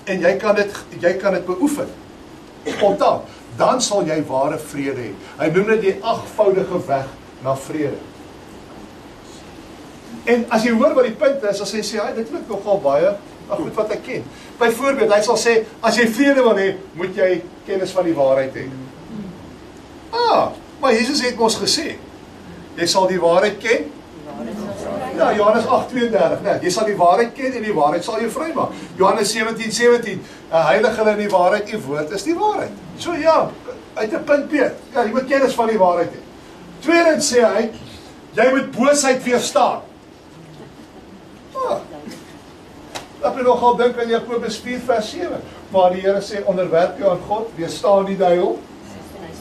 en jy kan dit beoefen, spontaan, dan sal jy ware vrede hê. Hy noem dit die 8voudige weg na vrede. En as jy hoor wat die punt is, as hy sê, dit klink nogal baie goed wat ek ken. Byvoorbeeld, hy sal sê, as jy vrede wil hê, moet jy kennis van die waarheid hê. Maar Jesus het ons gesê, jy sal die waarheid ken. Ja, Johannes 8:32, nee, jy sal die waarheid ken en die waarheid sal jou vrymaak. Johannes 17:17, heilig hulle in die waarheid, die woord is die waarheid. So ja, uit 'n punt P, ja, jy moet kennis van die waarheid hê. Tweedens sê hy, jy moet boosheid weerstaan. Dat jy nogal dink aan Jakobus 4:7, waar die Here sê, onderwerp jou aan God, weerstaan die duiwel,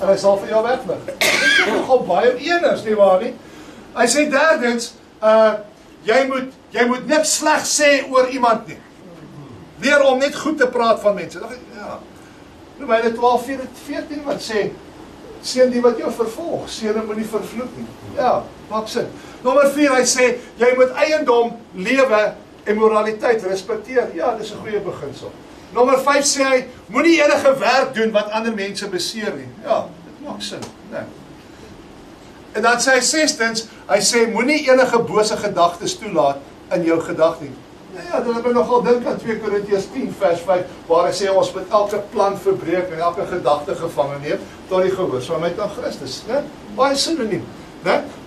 en hy sal vir jou wegvlug. Dit is nogal baie eners, nie waar nie? Hy sê derdens, jy moet niks sleg sê oor iemand nie. Leer om net goed te praat van mense. Ja. Romeine 12:14 wat sê, seën die wat jou vervolg, seën hom moenie vervloek nie. Ja, maak sin. Nommer 4, hy sê, jy moet eiendom, lewe en moraliteit respekteer. Ja, dis 'n goeie beginsel. Nommer 5 sê hy, moenie enige werk doen wat ander mense beseer nie. Ja, dit maak sin. Nee. En dan sê hy sestens, hy sê, moenie enige bose gedagtes toelaat in jou gedagte. Ja, dan heb ek nogal dink aan 2 Korintiërs 10:5, waar hy sê, ons moet elke plan verbreek en elke gedagte gevangen neem, tot die gehoorsaamheid aan Christus. Baie sinoniem.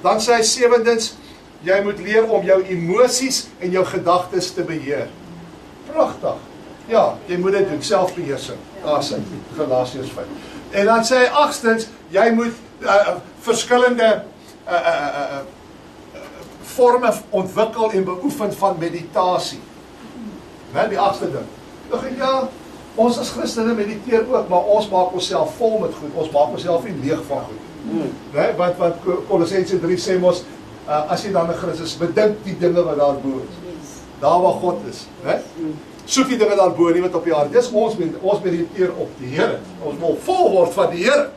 Dan sê hy sewendens, jy moet leer om jou emosies en jou gedagtes te beheer. Pragtig. Ja, jy moet dit doen, selfbeheersing. Daar sê Galasiërs 5. En dan sê hy agstens, jy moet verskillende vorme ontwikkel en beoefen van meditasie. Die 8ste ding. Ja, ons as Christene mediteer ook, maar ons maak onsself vol met goed. Ons maak onsself nie leeg van goed. Want Kolossense 3 sê ons, as jy dan in Christus bedink die dinge wat daarbo is. Daar waar God is. Né? Soek die dinge daarbo, nie wat op die aarde. Dis ons mediteer op die Here. Ons wil vol word van die Here.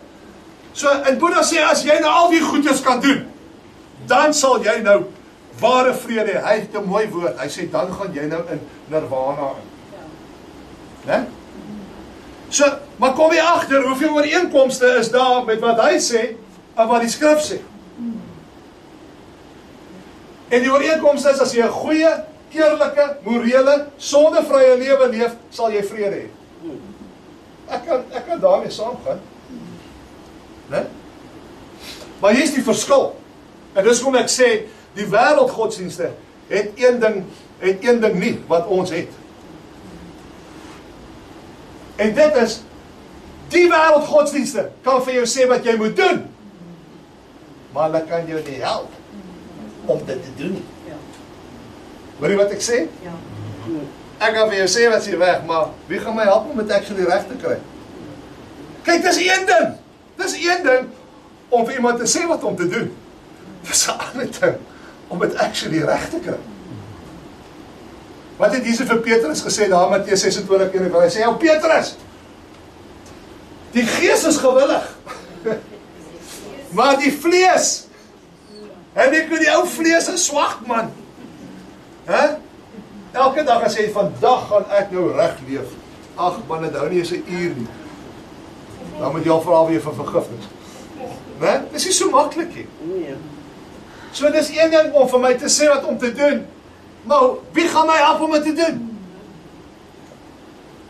So, en Boeddha sê, as jy nou al die goedes kan doen, dan sal jy nou ware vrede hê. Hy het 'n mooi woord. Hy sê, dan gaan jy nou in nirvana in. Né? So, maar kom jy agter, hoeveel ooreenkomste is daar met wat hy sê, en wat die skrif sê. En die ooreenkomste is, as jy 'n goeie, eerlike, morele, sondevrye lewe leef, sal jy vrede hê. Ek kan daarmee saamgaan. Né? Maar hier is die verskil. En dis hoekom ek sê, die wêreldgodsdienste het een ding nie, wat ons het. En dit is, die wêreldgodsdienste kan vir jou sê wat jy moet doen, maar hulle kan jou nie help om dit te doen nie. Hoor jy wat ek sê? Ja. Ek kan vir jou sê wat sê weg, maar wie gaan my help om dit actually reg te kry? Kyk, dis een ding. Dis een ding om vir iemand te sê wat om te doen. Dis 'n ander ding om dit actually reg te kry. Wat het Jesus vir Petrus gesê daar in Matteus 26:1? Hy sê, Petrus, die gees is gewillig, maar die vlees, en ek die ou vlees is swak, man. Elke dag as jy vandag gaan ek nou reg leef. Ag man, dit hou nie eens 'n uur nie. Dan moet jy al vra weer vir vergifnis. Né? Dis nie so maklik nie. So dis een ding om vir my te sê wat om te doen. Maar wie gaan my help om dit te doen?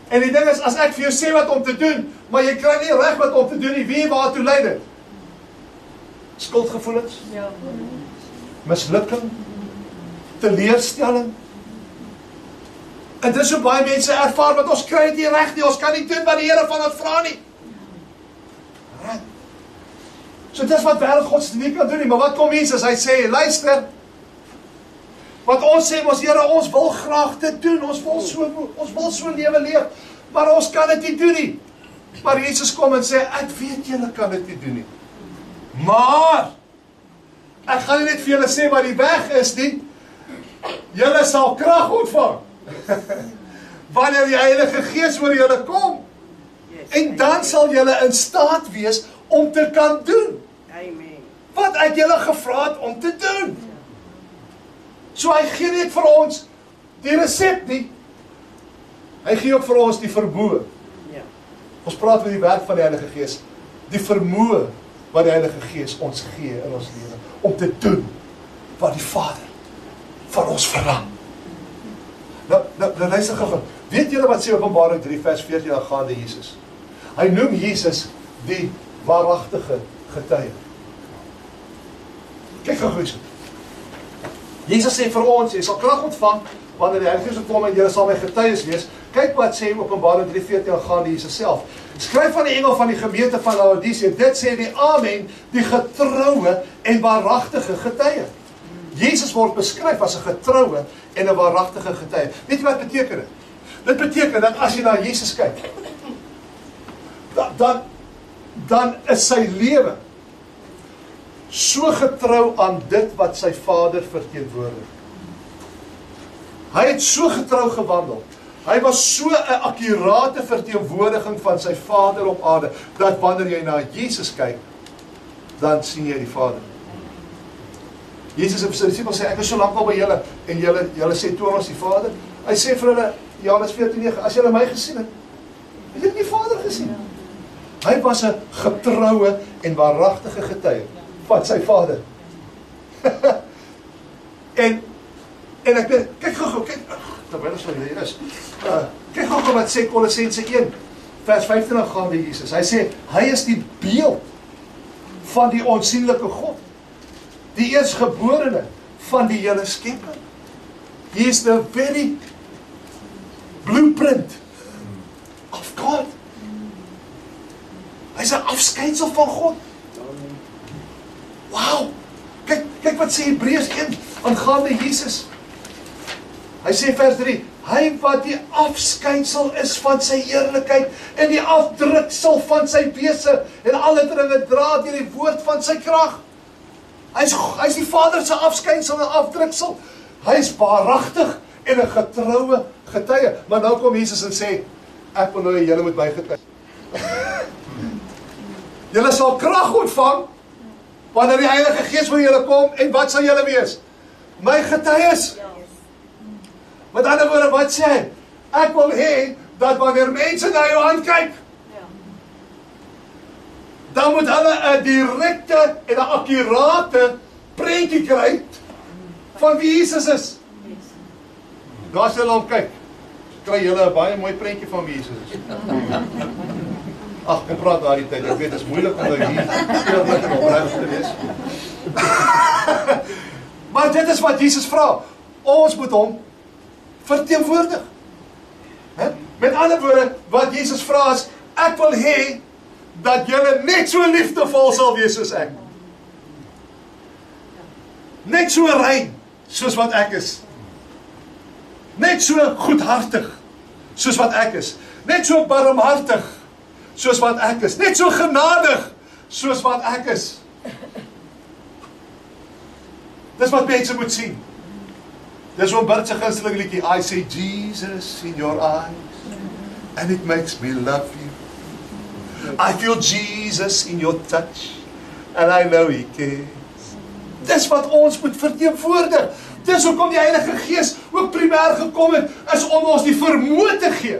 En die ding is, as ek vir jou sê wat om te doen, maar jy kry nie reg wat om te doen nie, wie waartoe lei dit? Skuldgevoelens? Ja. Mislukking? Teleurstelling? En dis hoe baie mense ervaar, wat ons kry dit nie reg nie, ons kan nie doen wat die Here van ons vra nie. So dis wat wêreldgodsdienste nie kan doen nie, maar wat kom Jesus, hy sê, luister, wat ons sê, Here, ons wil graag dit doen, ons wil so lewe leef, maar ons kan dit nie doen nie. Maar Jesus kom en sê, ek weet julle kan dit nie doen nie. Maar, ek gaan nie net vir julle sê wat die weg is nie, julle sal krag ontvang. Wanneer die Heilige Gees oor julle kom, en dan sal julle in staat wees om te kan doen wat ek julle gevra het om te doen. So hy gee net vir ons die resep nie, hy gee ook vir ons die vermoë. Ons praat oor die werk van die Heilige Gees, die vermoë wat die Heilige Gees ons gee in ons lewe, om te doen wat die Vader van ons verlang. Nou luister gou. Weet julle wat sê Openbaring 3 vers 14 aangaande Jesus? Hy noem Jesus die waaragtige getuie. Kyk gou goed. Jesus sê vir ons, jy sal krag ontvang wanneer die Heilige Gees kom en julle sal my getuies wees. Kyk wat sê Openbaring 3:14 aangaande Jesus self. Skryf aan die engel van die gemeente van Laodicea, dit sê die Amen, die getroue en waaragtige getuie. Jesus word beskryf as 'n getroue en 'n waaragtige getuie. Weet jy wat beteken dit? Dit beteken dat as jy na Jesus kyk, dan is sy lewe so getrou aan dit wat sy Vader verteenwoordig. Hy het so getrou gewandel. Hy was so 'n akkurate verteenwoordiging van sy Vader op aarde, dat wanneer jy na Jesus kyk, dan sien jy die Vader. Jesus het vir sy disippels sê, ek is so lank al by julle, en julle sê, toon ons die Vader. Hy sê vir hulle, Johannes 14:9, as julle my gesien het julle die Vader gesien. Hy was 'n getroue en waaragtige getuie van sy Vader. en ek weet, kyk gou, terwyl ons hier is, kyk gou wat sê Kolossense 1, vers 15 aangaande Jesus. Hy sê, hy is die beeld van die onsienlike God, die eerstgeborene van die hele skepping. He is the very blueprint of God. Hy is 'n afskynsel van God. Wow! Kyk wat sê Hebreërs 1 aangaande Jesus. Hy sê vers 3, hy wat die afskynsel is van sy eerlikheid en die afdruksel van sy wese en alle dinge dra deur die woord van sy krag. Hy is die Vader se afskynsel en afdruksel. Hy is waaragtig en 'n getroue getuie. Maar nou kom Jesus en sê, ek wil nou hê julle moet my getuie. Julle sal krag ontvang wanneer die Heilige Gees oor julle kom, en wat sal julle wees? My getuies. Met ander woorde, wat sê hy? Ek wil hê dat wanneer mense na jou aankyk, dan moet hulle 'n direkte en 'n akkurate prentjie kry van wie Jesus is. Daar as hulle hom kyk, kry julle 'n baie mooi prentjie van wie Jesus is. Ag, kom praat daardie tyd. Ek weet, dit is moeilik om nou hier eerlik en opreg te wees. Maar dit is wat Jesus vra. Ons moet hom verteenwoordig. Met ander woorde, wat Jesus vra is, ek wil hê dat julle net so liefdevol sal wees soos ek. Net so rein soos wat ek is. Net so goedhartig soos wat ek is. Net so barmhartig soos wat ek is. Net so genadig soos wat ek is. Dis wat mense moet sien. Dis wat Bert se gunsteling liedjie, I see Jesus in your eyes and it makes me love you. I feel Jesus in your touch and I know he cares. Dis wat ons moet verteenwoordig. Dis hoekom die Heilige Gees ook primêr gekom het, is om ons die vermoë te gee.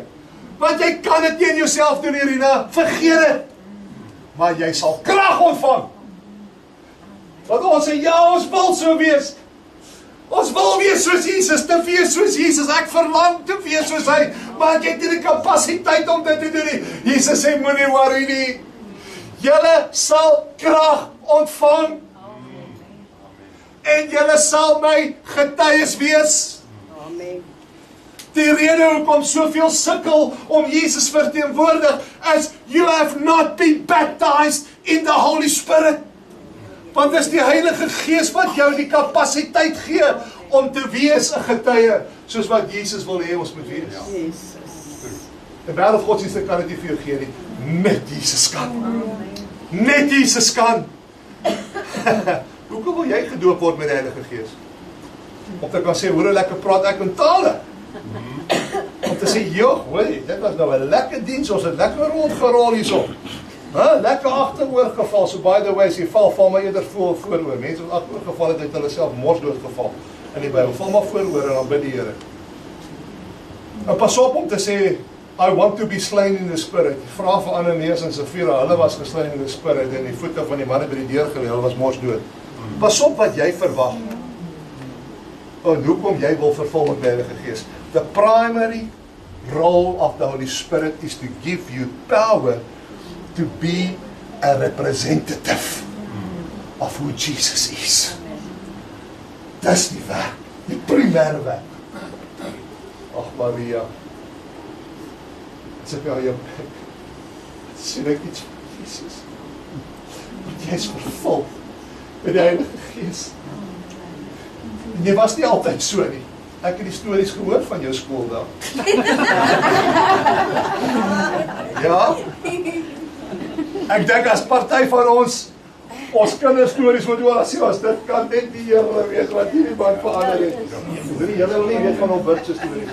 Want jy kan dit nie in jouself doen, Irina, vergeet dit. Maar jy sal krag ontvang. Want ons sê, ja, ons wil so wees. Ons wil wees soos Jesus, te wees soos Jesus. Ek verlang te wees soos hy, maar ek het nie die kapasiteit om dit te doen nie. Jesus sê, moenie worry nie. Julle sal krag ontvang. En julle sal my getuies wees. Amen. Die rede hoekom soveel sukkel om Jesus verteenwoordig is, you have not been baptized in the Holy Spirit. Want dis die Heilige Gees wat jou die kapasiteit gee om te wees 'n getuie, soos wat Jesus wil hê ons moet wees. Jesus. Die wêreld godsdienste kan dit nie vir jou gee nie. Net Jesus kan. Net Jesus kan. Hoekom wil jy gedoop word met die Heilige Gees? Om te kan sê, hoe lekker praat ek in tale. Om te sê, joh, hoor jy, dit was nou 'n lekker diens, ons het lekker rondgerol hierso. Lekker agteroor geval, so by the way, as jy val maar eerder vooroor. Mense wat agteroor geval het hulle self morsdood geval in die Bybel. Val maar vooroor en dan bid die Here. En pas op om te sê, I want to be slain in the spirit. Vra vir Ananias en Safira, hulle was geslain in the spirit en die voete van die manne by die deur gelê, hulle was morsdood. Pas op wat jy verwag. En hoekom jy wil vervul met die Heilige Gees. The primary role of the Holy Spirit is to give you power to be a representative of who Jesus is. Dis die werk, die primêre werk. Ag Maria, as ek jou kyk, sien ek iets van Jesus. Want jy is vervul met die Heilige Gees. En jy was nie altyd so nie. Ek het die stories gehoor van jou skool daar. Ja. Ek dink as party van ons kinderstories moet oor as jy was, dit kan net die Here wees wat hierdie man verander het. Jy julle wil nie weet van hom Bert se stories.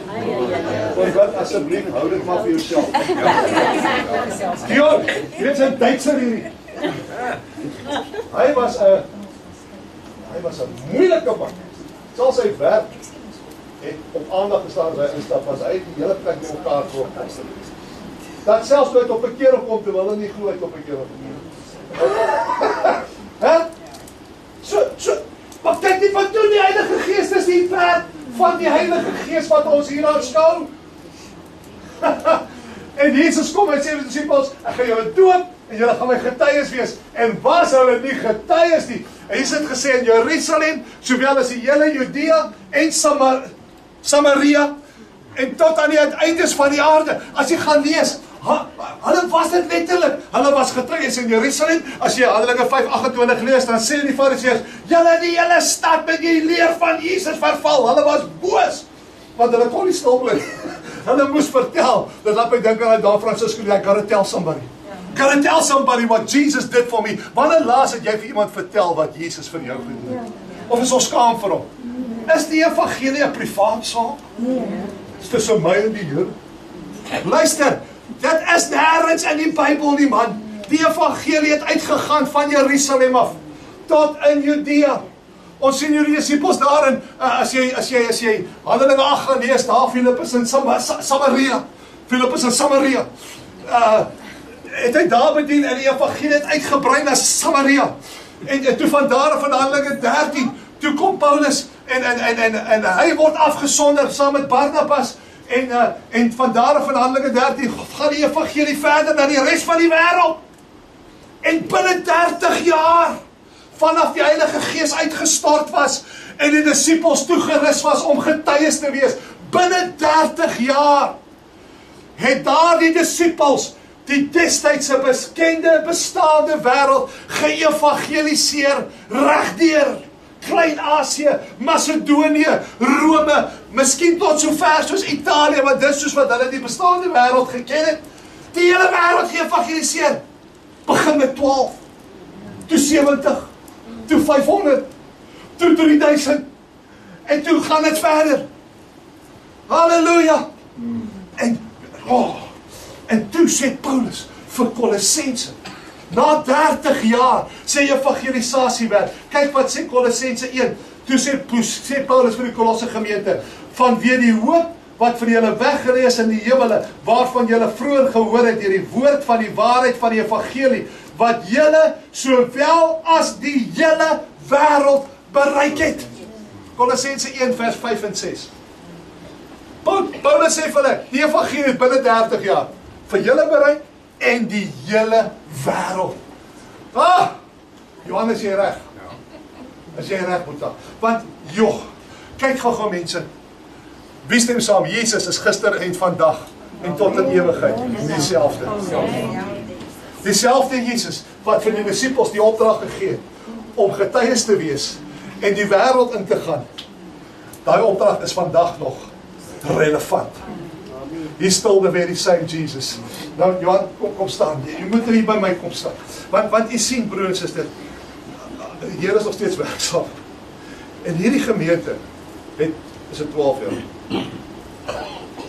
Want Bert, asseblief, hou dit maar vir jouself. Dion, jy is 'n Duitser hierdie. Hy was 'n moeilike man. Sal sy werk het op aandag gestaan as hy instap, was hy die hele plek met mekaar gehoor. Dat selfs nooit op 'n keer kom te wil en nie glo uit op 'n keer op. Maar kyk net wat doen die Heilige Gees, dis die werk van die Heilige Gees wat ons hier aanskou. En Jesus kom en sê vir die disippels, ek gaan julle doop en julle gaan my getuies wees. En was hulle nie getuies nie? Jesus het gesê in Jerusalem, sowel as die hele Judea en Samaria en tot aan die uiteindes van die aarde. As jy gaan lees, hulle was dit letterlik. Hulle was getuies in Jerusalem. As jy Handelinge 5:28 lees, dan sê die Fariseërs, julle die hele stad met die leer van Jesus verval. Hulle was boos, want hulle kon nie stil bly. Hulle moes vertel. Dit laat my dink aan daai Francisco, I gotta tell somebody. Can I tell somebody what Jesus did for me? Wanneer laas het jy vir iemand vertel wat Jesus vir jou gedoen het? Of is ons skaam vir hom? Is die evangelie 'n privaat saak? Is tussen my en die Here? Luister, dit is nêrens in die Bybel nie, man. Die evangelie het uitgegaan van Jerusalem af tot in Judea. Ons sien hierdie disipels daarin, as jy Handelinge 8 gaan lees, daar Filippus in Samaria. Filippus in Samaria. Het hy daar bedien en die evangelie het uitgebrei na Samaria. En toe van daar af in Handelinge 13, toe kom Paulus en hy word afgesonder saam met Barnabas. En van daar af in Handelinge 13 gaan die evangelie verder na die res van die wêreld. En binne 30 jaar, vanaf die Heilige Gees uitgestort was en die disipels toegerus was om getuies te wees, binne 30 jaar het daar die disipels die destydse bekende bestaande wêreld geëvangeliseer regdeur Klein-Asië, Macedonië, Rome, miskien tot so ver soos Italië, want dis soos wat hulle die bestaande wêreld geken het. Die hele wêreld geëvangeliseer. Begin met 12, toe 70, toe 500, toe 3000, en toe gaan dit verder. Halleluja! En toe sê Paulus vir Kolossense, na 30 jaar sê evangelisasiewerk. Kyk wat sê Kolossense 1. Toe sê Paulus vir die Kolosse gemeente, vanweë die hoop wat vir julle weggelê is in die hemele, waarvan julle vroeër gehoor het deur die woord van die waarheid van die evangelie, wat julle sowel as die hele wêreld bereik het. Kolossense 1 vers 5 en 6. Paulus sê vir hulle, die evangelie het binne 30 jaar vir julle bereik en die hele wêreld. Johannes, jy reg. As jy reg moet dan. Want, kyk gou mense. Wie stem saam? Jesus is gister en vandag en tot in ewigheid. Dieselfde. Dieselfde Jesus wat vir die disipels die opdrag gegee het om getuies te wees en die wêreld in te gaan. Daai opdrag is vandag nog relevant. He's still the very same Jesus. Nou, Johan, kom staan. Jy moet hier by my kom staan. Want jy sien, broer en suster, die Here is nog steeds werksaam. En hierdie gemeente is het 12 jaar.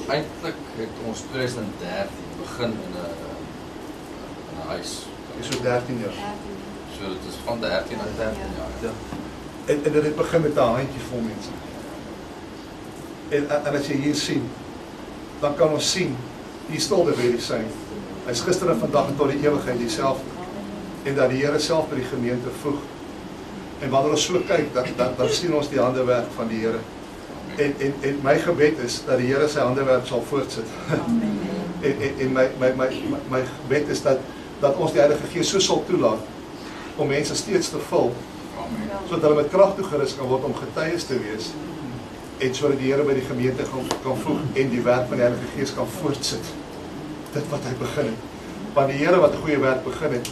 Eintlik het ons 2013 begin in 'n huis. Dis so 13 jaar. So dit is van 13 na 13 jaar. En dit het begin met 'n handjie vol mense. En as jy hier sien, dan kan ons sien, die stilde weer die same. Hy is gister en vandag en tot die ewigheid dieselfde. En dat die Here self by die gemeente voeg. En wanneer ons so kyk, dan sien ons die handewerk van die Here. En my gebed is dat die Here sy handewerk sal voortsit. En my gebed is dat ons die Heilige Gees so sal toelaat om mense steeds te vul, sodat hulle met krag toegerus kan word om getuies te wees, en sodat die Here by die gemeente kan voeg en die werk van die Heilige Gees kan voortsit. Dit wat hy begin het. Want die Here wat 'n goeie werk begin het,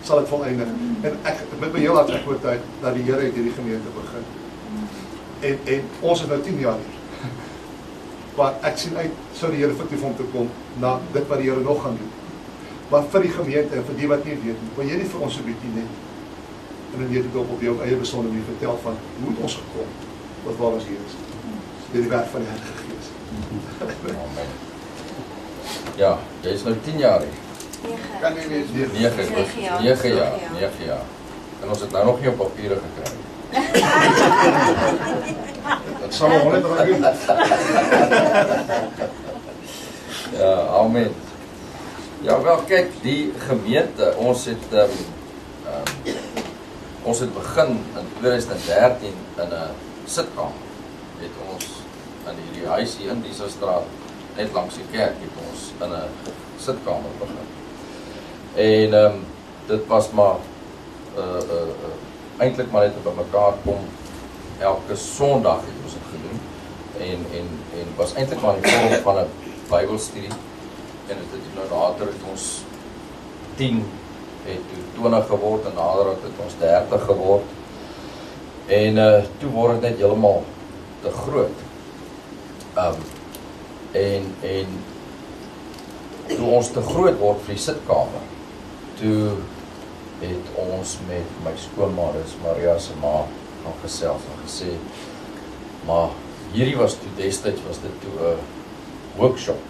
sal dit volëindig. En ek met my heel hart ek oortuig dat die Here het hierdie gemeente begin. En ons is nou 10 jaar hier. Maar ek sien uit, sou die Here effektief om te kom na dit wat die Here nog gaan doen. Maar vir die gemeente en vir die wat nie weet, wil jy nie vir ons 'n bietjie net en dan weet ek op jou eie besonder manier vertel van hoe het ons gekom, wat waar ons hier is. Deur die werk van die Heilige Gees. Amen. Ja, jy is nou 10 jaar hier. Kan nie wees 9 jaar. En ons het nou nog nie op papiere gekry. Dat sal maar net raak. Ja, amen. Ja, wel kyk, die gemeente, ons het begin in 2013 in 'n sitkamer. Het ons in hierdie huis hier in Dieselstraat, net langs die kerk, het ons in 'n sitkamer begin. En dit was maar eintlik maar net by mekaar kom elke Sondag het ons dit gedoen. En was eintlik maar in die vorm van 'n Bybelstudie. En dit het nou later het ons 10 het toe 20 geword en nader het ons 30 geword. En toe word dit net heeltemal te groot. En toe ons te groot word vir die sitkamer, toe het ons met my skoonma, dis Maria se ma, gaan gesels en gesê, maar hierdie was toe destyds was dit toe 'n workshop,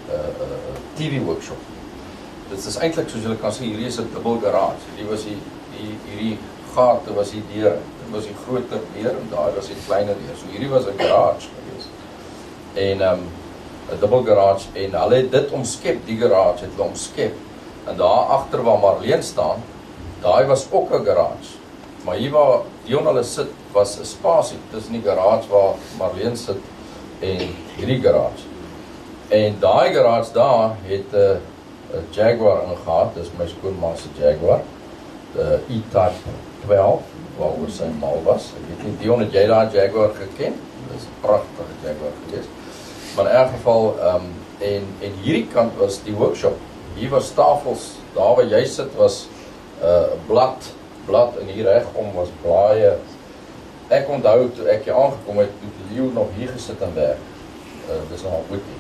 'n TV workshop. Dit is eintlik soos julle kan sê, hierdie is 'n dubbel garage. Hierdie was hierdie gate was die deure. Dit was die groter deur en daar was die kleiner deur. So hierdie was 'n garage geweest. En 'n dubbel garage en hulle het dit omskep, die garage het hulle omskep. En daar agter waar Marleen staan, daai was ook 'n garage. Maar hier waar Dion hulle sit was 'n spasie tussen die garage waar Marleen sit en hierdie garage. En daai garage daar het 'n Jaguar ingegaat, dis my skoonma se Jaguar, die E-Type 12, waaroor sy mal was. Ek weet nie, Dion, het jy daai Jaguar geken? Dis 'n pragtige Jaguar geweest. Maar in elk geval, en hierdie kant was die workshop. Hier was tafels, daar waar jy sit was blad en hier regom was blaaie. Ek onthou toe ek hier aangekom het, toe Leo nog hier gesit en werk. Dis nog goed nie.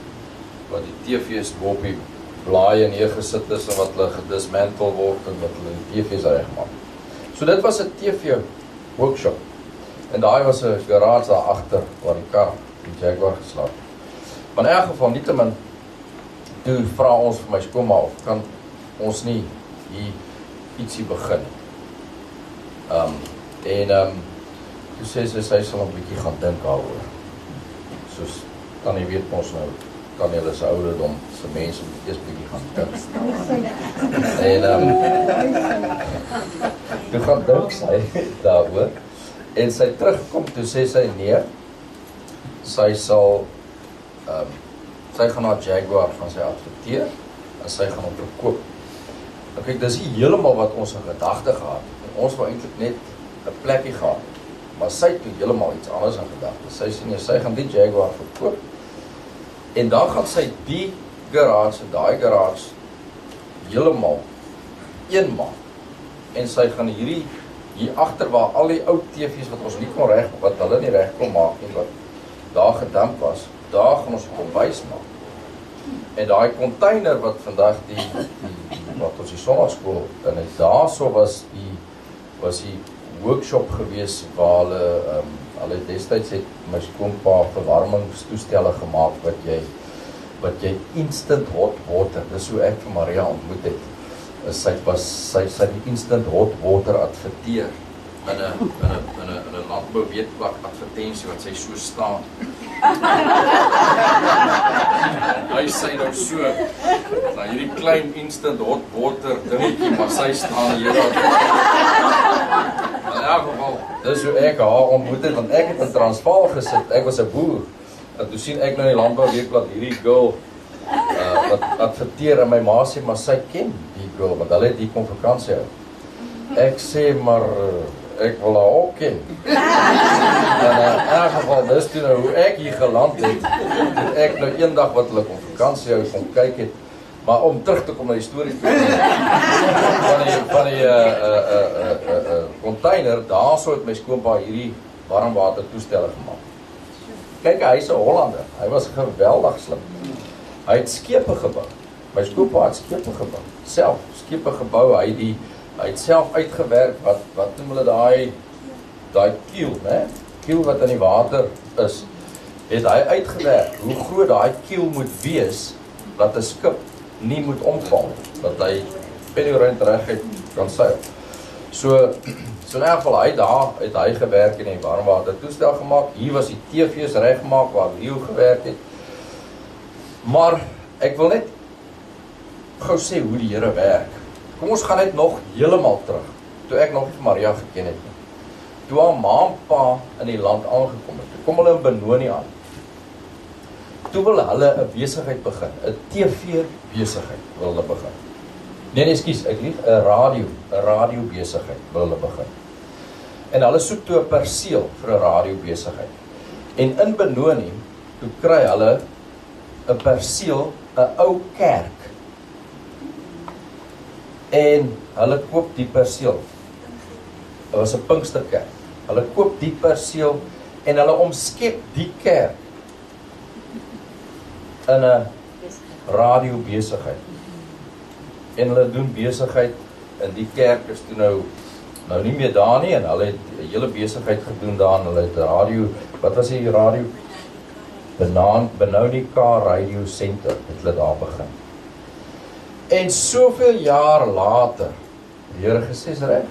Wat die TV's op die blaaie neergesit is en wat hulle gedismantle word en wat hulle die TV's regmaak. So dit was 'n TV workshop. En daai was 'n garage daar agter waar die kar, die Jaguar geslaap. Maar in elk geval nietemin, toe vra ons vir my skoonma of kan ons nie hier ietsie begin. Toe sê sy sal 'n bietjie gaan dink daaroor. Soos kan jy weet ons nou kan jy as ouderdom se mense moet eers bietjie gaan dink. Toe gaan dink sy daaroor en sy terugkom toe sê sy nee, sy sal sy gaan na Jaguar gaan sy adverteer en sy gaan hom verkoop. Nou kyk, dis nie heeltemal wat ons in gedagte gehad het. Ons wou eintlik net 'n plekkie gehad, maar sy het heeltemal iets anders in gedagte. Sy sê nee, sy gaan die Jaguar verkoop en dan gaan sy die garage, daai garage heeltemal een maak en sy gaan hier agter waar al die ou TV's wat ons nie kon reg, wat hulle nie reg kon maak nie, wat daar gedump was, daar gaan ons kombuis maak. En daai container wat vandag wat ons die sonnaskool in het, daarso was die workshop gewees waar hulle destyds het my skoonpa verwarmingstoestelle gemaak wat jy instant hot water, dis hoe ek vir Maria ontmoet het. Sy die instant hot water adverteer in 'n landbouweetblad advertensie wat sy so staan. Hy sê nou so, nou hierdie klein instant hot water dingetjie, maar sy staan hier daar. In elk geval, dis hoe ek haar ontmoet het, want ek het in Transvaal gesit, ek was 'n boer. En toe sien ek nou in die landbouweekblad hierdie girl wat adverteer en my ma sê, maar sy ken die girl, want hulle het die kom vakansie hou. Ek sê, maar ek wil haar ook ken. En in elk geval, dis toe nou hoe ek hier geland het, toe ek nou eendag wat hulle kom vakansie hou, kom kyk het, maar om terug te kom na die storie toe, van die container, daar so het my skoonpa hierdie warmwater toestelle gemaak. Kyk, hy is 'n Hollander, hy was geweldig slim. Hy het skepe gebou, my skoonpa het skepe gebou, self skepe gebou, hy het self uitgewerk, wat noem hulle daai kiel, né? Kiel wat in die water is, het hy uitgewerk, hoe groot daai kiel moet wees, dat 'n skip nie moet omval, dat hy pennyround reguit kan seil. So in elk geval, het hy gewerk en die warmwater toestel gemaak, hier was die TV's reggemaak, waar Leo gewerk het, maar ek wil net gou sê hoe die Here werk. Kom ons gaan net nog heeltemal terug, toe ek nog nie vir Maria geken het nie. Toe haar ma en pa in die land aangekom het, toe kom hulle in Benoni aan. Toe wil hulle 'n besigheid begin, 'n TV besigheid wil hulle begin. Nee, ekskuus, ek lieg, 'n radio besigheid wil hulle begin. En hulle soek toe 'n perseel vir 'n radio besigheid. En in Benoni, toe kry hulle 'n perseel, 'n ou kerk. En hulle koop die perseel. Dit was 'n Pinksterkerk. Hulle koop die perseel en hulle omskep die kerk in 'n radio besigheid. en hulle doen besigheid in die kerk is toe nou nie meer daar nie en hulle het 'n hele besigheid gedoen daar en hulle het radio, wat was die radio? Benaunika Radio Center het hulle daar begin. En soveel jaar later, die Here gesê is reg,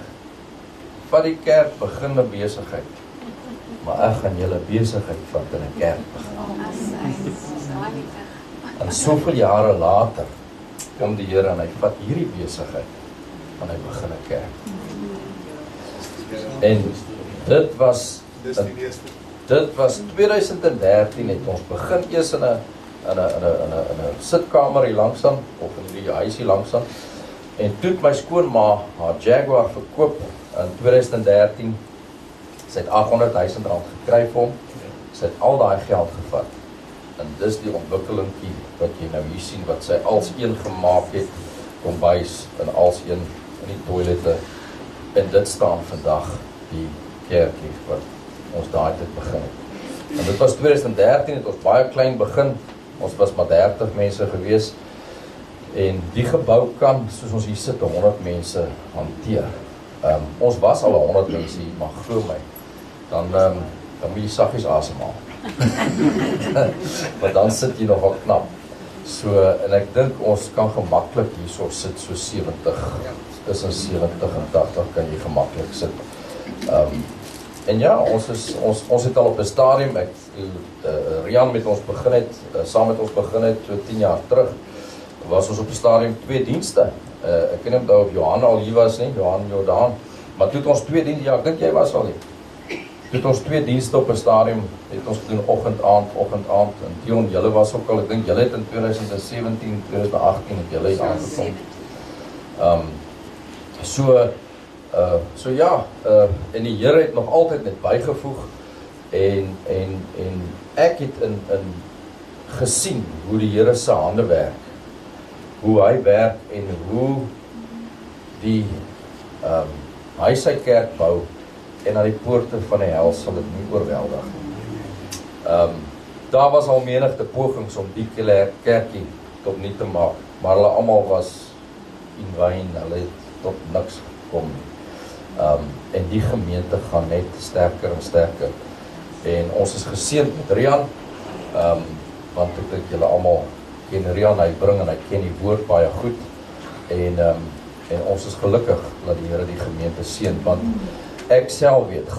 vat die kerk begin 'n besigheid, maar ek gaan julle besigheid vat in 'n kerk begin. En soveel jare later kom die Here en hy vat hierdie besigheid en hy begin 'n kerk. En dit was 2013 het ons begin eers in 'n sitkamer hier langsaan of in die huis hier langsaan. En toe het my skoonma haar Jaguar verkoop in 2013. Sy het R800,000 gekry vir hom. Sy het al daai geld gevat. En dis die ontwikkelingkie wat jy nou hier sien wat sy als een gemaak het, kombuis en als een in die toilette. En dit staan vandag die kerkie wat ons daai tyd begin het. En dit was 2013 het ons baie klein begin. Ons was maar 30 mense gewees. En die gebou kan, soos ons hier sit, 100 mense hanteer. Ons was al 100 mense hier, maar glo my, dan moet jy saggies asemhaal. Maar dan sit jy nogal knap. So, en ek dink ons kan gemaklik hierso sit, so 70, tussen 70 en 80 kan jy gemaklik sit. En ja, ons het al op 'n stadium, Rian met ons begin het, saam met ons begin het, so 10 jaar terug, was ons op 'n stadium 2 dienste. Ek ken onthou of Johan al hier was nie, Johan Jordaan, maar toe het ons 2 dienste, ja, ek dink jy was al hier. Toe het ons 2 dienste op 'n stadium, het ons gedoen oggend, aand, en Dion, julle was ook al, ek dink julle het in 2017, 2018 het julle hier aangekom. So ja, en die Here het nog altyd net bygevoeg, en ek het in gesien hoe die Here se hande werk, hoe hy werk en hoe hy sy kerk bou en aan die poorte van die hel sal dit nie oorweldig nie. Daar was al menigte pogings om die kerkie tot nie te maak, maar hulle almal was in vain, hulle het tot niks gekom nie. En die gemeente gaan net sterker en sterker. En ons is geseënd met Rian, want ek dink julle almal ken Rian, hy bring en hy ken die woord baie goed. En ons is gelukkig dat die Here die gemeente seën, want ek self weet,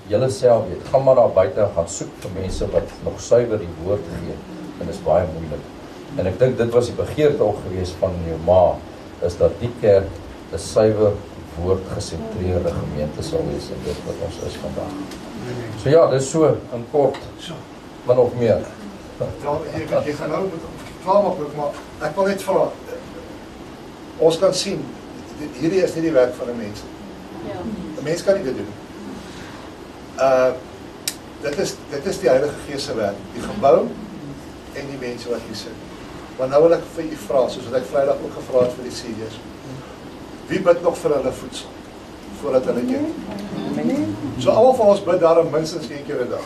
julle self weet, gaan maar daar buite en gaan soek vir mense wat nog suiwer die woord gee, en dit is baie moeilik. En ek dink dit was die begeerte ook gewees van jou ma, is dat die kerk 'n suiwer woord gesentreerde gemeente sal wees, en dit wat ons is vandag. So ja, dit is so in kort, min of meer. Ja, jy gaan nou met klaar maak, maar ek wil net vra, ons kan sien, hierdie is nie die werk van 'n mens. 'n Mens kan nie dit doen. Dit is die Heilige Gees se werk, die gebou en die mense wat hier sit. Maar nou wil ek vir u vra, soos wat ek Vrydag ook gevra het vir die seniors, wie bid nog vir hulle voedsel, voordat hulle eet? So almal van ons bid daarom minstens 1 keer 'n dag.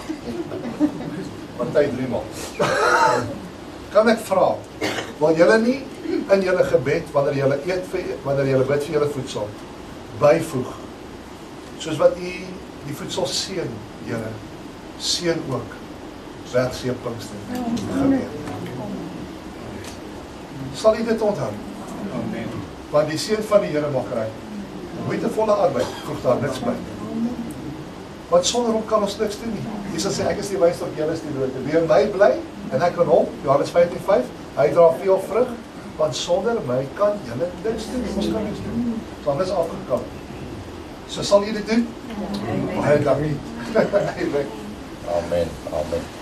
Party 3 maal. Kan ek vra, wil julle nie in julle gebed, wanneer julle eet, wanneer julle bid vir julle voedsel, byvoeg, soos wat u die voedsel seën, Here, seën ook, Werkseë Pinkster, gebed. Sal u dit onthou? Amen. Want die seën van die Here mag kry. Moeitevolle arbeid, voeg daar niks by. Want sonder hom kan ons niks doen nie. Jesus sê, ek is die wynstok, julle is die lote. Wie in my bly, en ek in hom, Johannes 15:5, hy dra veel vrug, want sonder my kan julle niks doen nie. Ons kan niks doen. Want dit is afgekom. So sal jy dit doen? Baie dankie. Amen, amen.